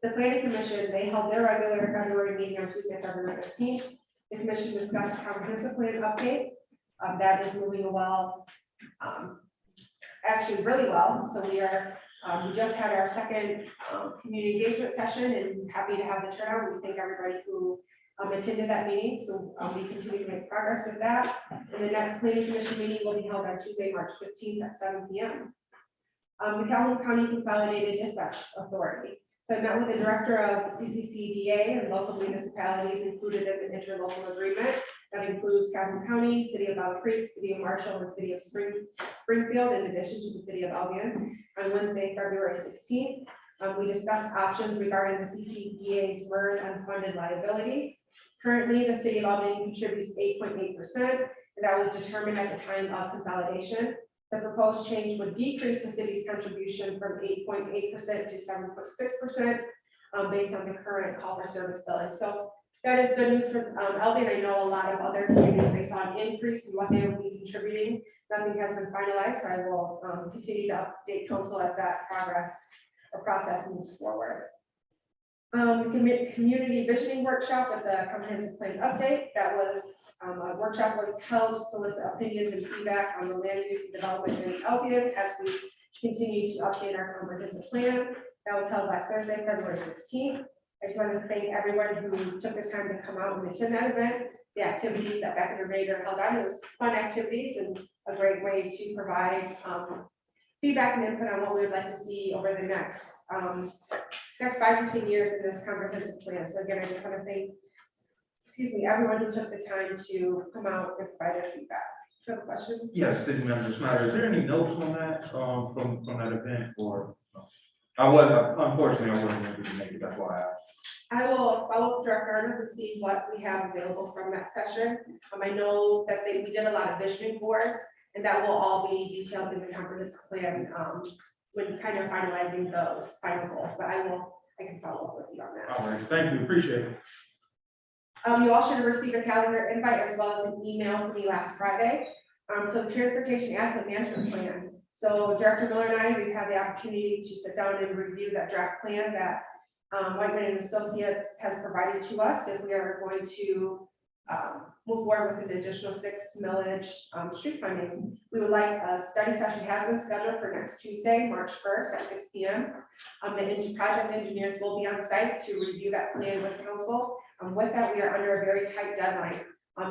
The Planning Commission, they held their regular February meeting on Tuesday, February 15th. The commission discussed a comprehensive plan update. That is moving well, actually really well. So we are, we just had our second community engagement session and happy to have the turnout. We thank everybody who attended that meeting. So we continue to make progress with that. And the next Planning Commission meeting will be held on Tuesday, March 15th at 7 p.m. The Calhoun County Consolidated Dispatch Authority. So I met with the director of the CCCDA and local municipalities included in the interlocal agreement. That includes Calhoun County, City of Battle Creek, City of Marshall, and City of Springfield, in addition to the City of Albion. On Wednesday, February 16th, we discussed options regarding the CCDA's MERS unfunded liability. Currently, the City of Albion contributes 8.8%, and that was determined at the time of consolidation. The proposed change would decrease the city's contribution from 8.8% to 7.6% based on the current call for service billing. So that is good news for Albion. I know a lot of other communities, they saw an increase in what they will be contributing. Nothing has been finalized, so I will continue to update council as that progress or process moves forward. The community visioning workshop with the comprehensive plan update. That was a workshop was held to solicit opinions and feedback on the land use and development in Albion as we continue to update our comprehensive plan. That was held last Thursday, February 16th. I just wanted to thank everyone who took the time to come out and attend that event. The activities that Beck and Raider held on, it was fun activities and a great way to provide feedback and input on what we would like to see over the next 5 to 10 years in this comprehensive plan. So again, I just want to thank, everyone who took the time to come out and provide their feedback. Do you have a question? Yes, City Manager Snyder, is there any notes on that, from that event, or? Unfortunately, I wasn't able to make it, that's why I asked. I will follow up with Director Arnold to see what we have available from that session. I know that we did a lot of visioning boards, and that will all be detailed in the comprehensive plan when kind of finalizing those final goals. But I can follow up with you on that. All right, thank you, appreciate it. You all should have received a calendar invite as well as an email from me last Friday. So the Transportation Asset Management Plan. So Director Miller and I, we've had the opportunity to sit down and review that draft plan that Whiteman and Associates has provided to us. If we are going to move forward with an additional 6 millage street funding, we would like a study session has been scheduled for next Tuesday, March 1st at 6 p.m. The project engineers will be on site to review that plan with council. With that, we are under a very tight deadline.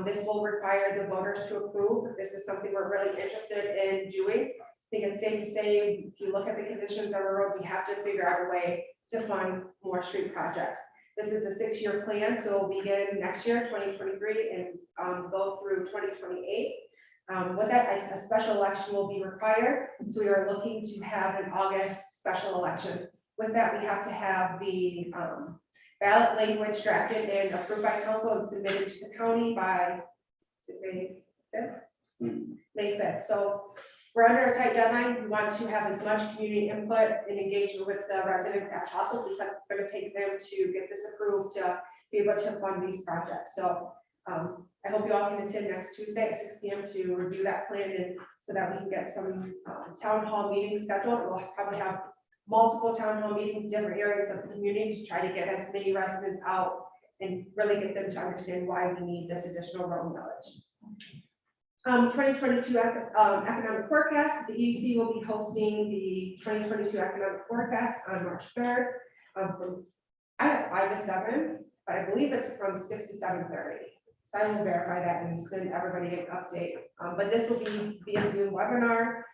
This will require the voters to approve. This is something we're really interested in doing. I think it's safe to say, if you look at the conditions on the road, we have to figure out a way to fund more street projects. This is a 6-year plan, so we'll begin next year, 2023, and go through 2028. With that, a special election will be required. So we are looking to have an August special election. With that, we have to have the ballot language drafted and approved by council and submitted to the county by May 5th. May 5th. So we're under a tight deadline. We want to have as much community input and engagement with the residents as possible because it's going to take them to get this approved to be able to fund these projects. So I hope you all can attend next Tuesday at 6 p.m. to review that plan and so that we can get some town hall meetings scheduled. We'll probably have multiple town hall meetings, different areas of the community to try to get as many residents out and really get them to understand why we need this additional road knowledge. 2022 economic forecast. The EDC will be hosting the 2022 economic forecast on March 3rd. I have 5 to 7, but I believe it's from 6 to 7:30. So I will verify that and send everybody an update. But this will be via Zoom webinar.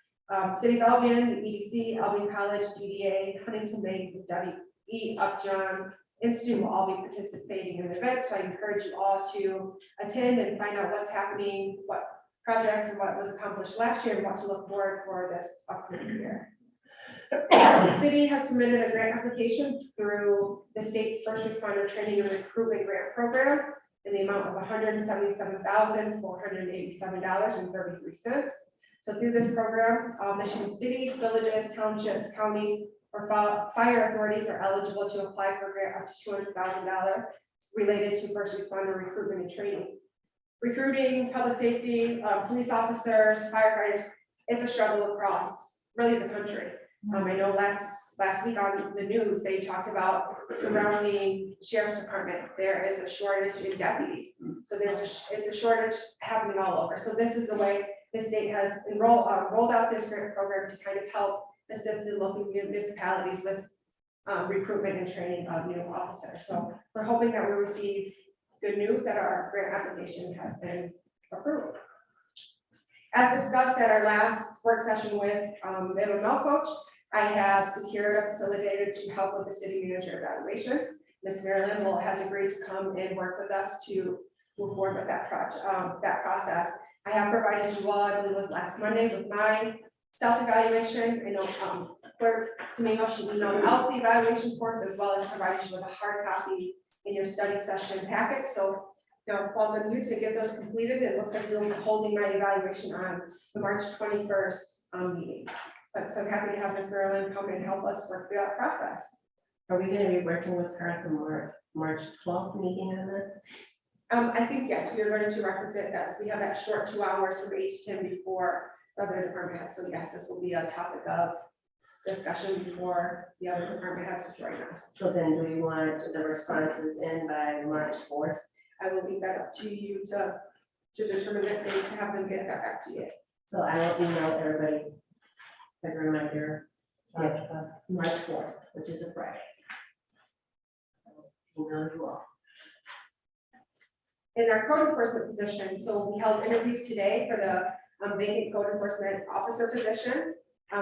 City of Albion, the EDC, Albion College, GDA, Huntington Bank, WE, Upjohn Institute will all be participating in the event. So I encourage you all to attend and find out what's happening, what projects and what was accomplished last year and what to look forward for this upcoming year. The city has submitted a grant application through the state's first responder training and recruitment grant program in the amount of $177,487.33. So through this program, all Michigan cities, villages, townships, counties, or fire authorities are eligible to apply for a grant up to $200,000 related to first responder recruitment and training. Recruiting, public safety, police officers, firefighters, it's a struggle across really the country. I know last week on the news, they talked about surrounding sheriff's department, there is a shortage in deputies. So it's a shortage happening all over. So this is the way the state has rolled out this grant program to kind of help assist the local municipalities with recruitment and training of new officers. So we're hoping that we receive good news that our grant application has been approved. As discussed at our last work session with VIII Coach, I have secured a facilitator to help with the city manager evaluation. Ms. Marilyn has agreed to come and work with us to move forward with that process. I have provided you all, I believe it was last Monday, with my self-evaluation. I know Clerk Domingo, she emailed out the evaluation forms as well as provided you with a hard copy in your study session packet. So now it falls on you to get those completed. It looks like we'll be holding my evaluation on the March 21st meeting. But so I'm happy to have Ms. Marilyn come and help us work through that process. Are we gonna be working with her at the March 12th meeting on this? I think, yes, we are going to reference it, that we have that short 2 hours from 8 to 10 before the other department heads. So yes, this will be a topic of discussion before the other department heads to join us. So then do we want the responses in by March 4th? I will leave that up to you to determine that date to have them get that back to you. So I will email everybody as a reminder, March 4th, which is a Friday. I will email you all. In our code enforcement position, so we held interviews today for the vacant code enforcement officer position.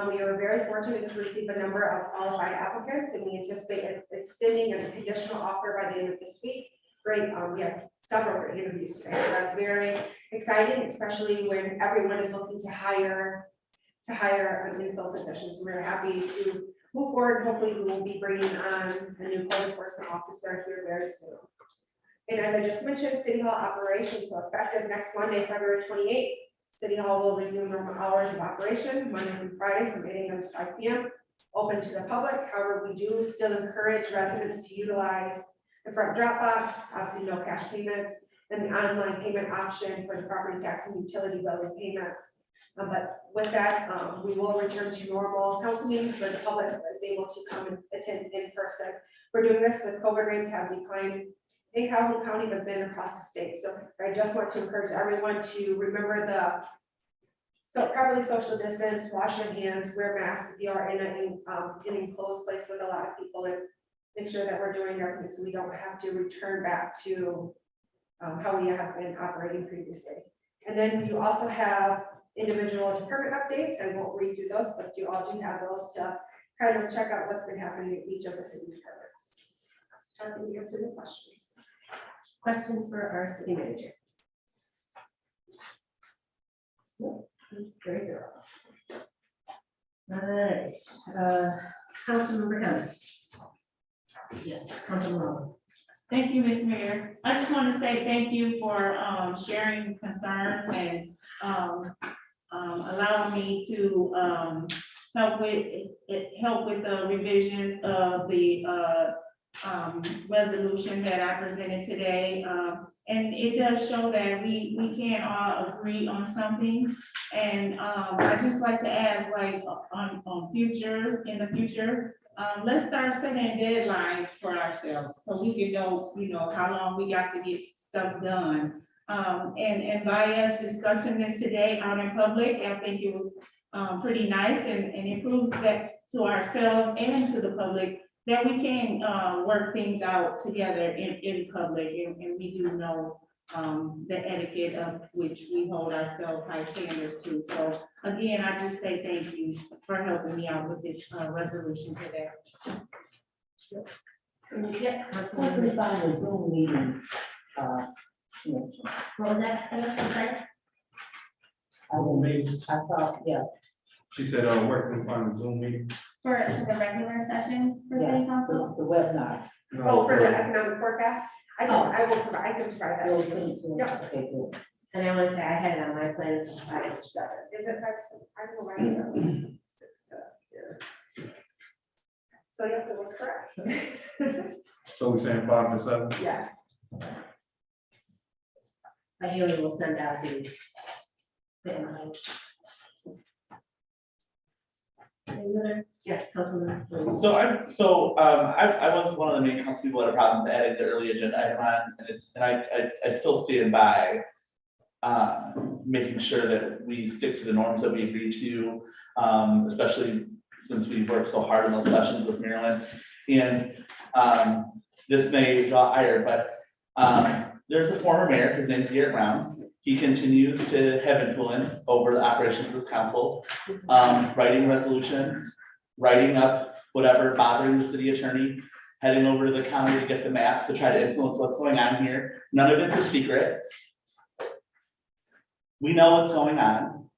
We are very fortunate to receive a number of qualified applicants, and we anticipate extending a conditional offer by the end of this week. Great, we have several interviews today, so that's very exciting, especially when everyone is looking to hire an infill position. So we're happy to move forward. Hopefully, we will be bringing on a new code enforcement officer here very soon. And as I just mentioned, City Hall operations, so effective next Monday, February 28th, City Hall will resume normal hours of operation, Monday through Friday from 8 a.m. to 5 p.m., open to the public. However, we do still encourage residents to utilize the front drop box, obviously no cash payments, and the online payment option for the property tax and utility bill payments. But with that, we will return to normal council meetings where the public is able to come and attend in person. We're doing this with COVID rates have declined in Calhoun County, but then across the state. So I just want to encourage everyone to remember properly social distance, wash your hands, wear masks if you are in an enclosed place with a lot of people, and make sure that we're doing everything so we don't have to return back to how we have been operating previously. And then you also have individual department updates. I won't read through those, but you all do have those to kind of check out what's been happening in each of the city departments. Happy to answer the questions. Questions for our city manager? Very good. All right, Councilmember comments. Yes, Councilmember. Thank you, Ms. Mayor. I just want to say thank you for sharing concerns and allowing me to help with the revisions of the resolution that I presented today. And it does show that we can all agree on something. And I just like to ask, like, in the future, let's start setting deadlines for ourselves so we can know, how long we got to get stuff done. And by us discussing this today out in public, I think it was pretty nice and it proves that to ourselves and to the public that we can work things out together in public, and we do know the etiquette of which we hold ourselves high standards to. So again, I just say thank you for helping me out with this, resolution today. Yes, Where Councilwoman can we Rich. find the Zoom meeting? What was that? I'm sorry. I thought, yeah, She said, where can we find the Zoom meeting? For the regular sessions for Yeah. city council? the webinar. Oh, for the economic forecast, I can provide that. You'll send it to me? Yep. Okay, good. And I want to say I had it on my plan for 5 to 7. Is it 5 to 7? I don't know why I have 6 to here. So you have to look correct. So we're saying 5 to 7? Yes. Ideally, we'll send out the invite. Any other? Yes, Councilman. please. I was one of the main council people that had a problem with adding the early agenda item on, and I still stand by making sure that we stick to the norms that we agreed to, especially since we worked so hard in those sessions with Maryland. And this may draw ire, but there's a former mayor, his name's Garrett Brown. He continues to have influence over the operations of this council, writing resolutions, writing up whatever, bothering the city attorney, heading over to the county to get the maps to try to influence what's going on here. None of it's a secret. We know what's going on.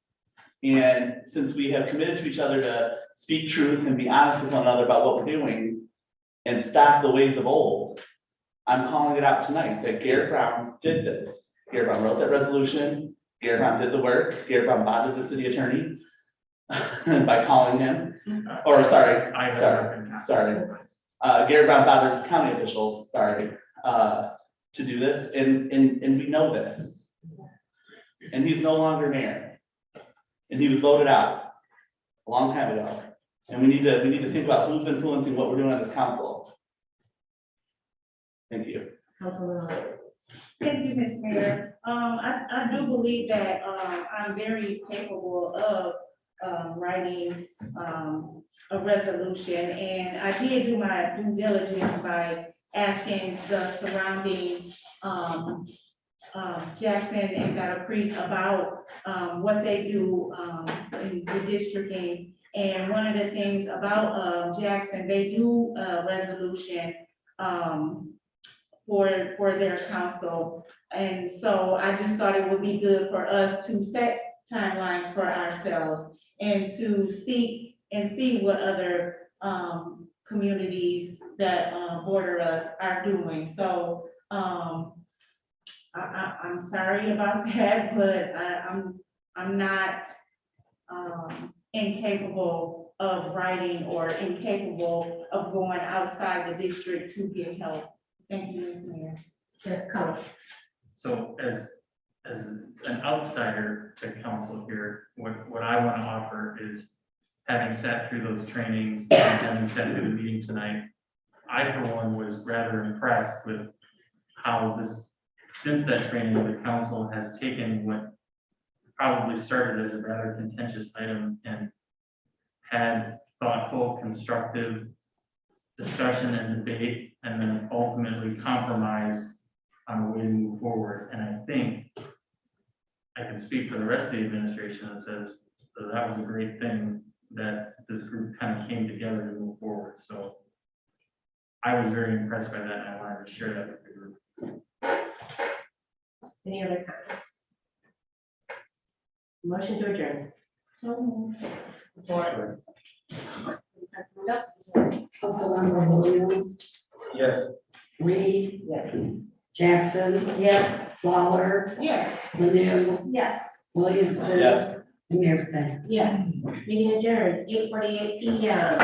And since we have committed to each other to speak truth and be honest with one another about what we're doing and stop the ways of old, I'm calling it out tonight that Garrett Brown did this. Garrett Brown wrote that resolution. Garrett Brown did the work. Garrett Brown bothered the city attorney by calling him, sorry. Garrett Brown bothered county officials, to do this, and we know this. And he's no longer mayor. And he was voted out a long time ago. And we need to think about who's influencing what we're doing on this council. Thank you. Councilman. Thank you, Ms. Mayor. I do believe that, I'm very capable of, writing, a resolution, and I did do my due diligence by asking the surrounding, Jackson and Battle Creek about, what they do, in redistricting. And one of the things about, Jackson, they do a resolution, for their council. And so I just thought it would be good for us to set timelines for ourselves and to seek and see what other communities that border us are doing. So I'm sorry about that, but I'm not incapable of writing or incapable of going outside the district to get help. Thank you, Ms. Mayor. Yes, Colin. So as an outsider to council here, what I want to offer is, having sat through those trainings, and having sat through the meeting tonight, I for one was rather impressed with how since that training, the council has taken what probably started as a rather contentious item and had thoughtful, constructive discussion and debate, and then ultimately compromise on a way to move forward. And I think I can speak for the rest of the administration that says that was a great thing that this group kind of came together to move forward. So I was very impressed by that, and I wanted to share that with the group. Any other comments? Motion to adjourn. Sure. Councilmember Williams, Yes. Reed, Yes. Jackson, Yes. Lawler, Yes. Lanu, Yes. Williamson. Yes. And Mayor Snyder. Yes, meeting adjourned, 8:48 PM.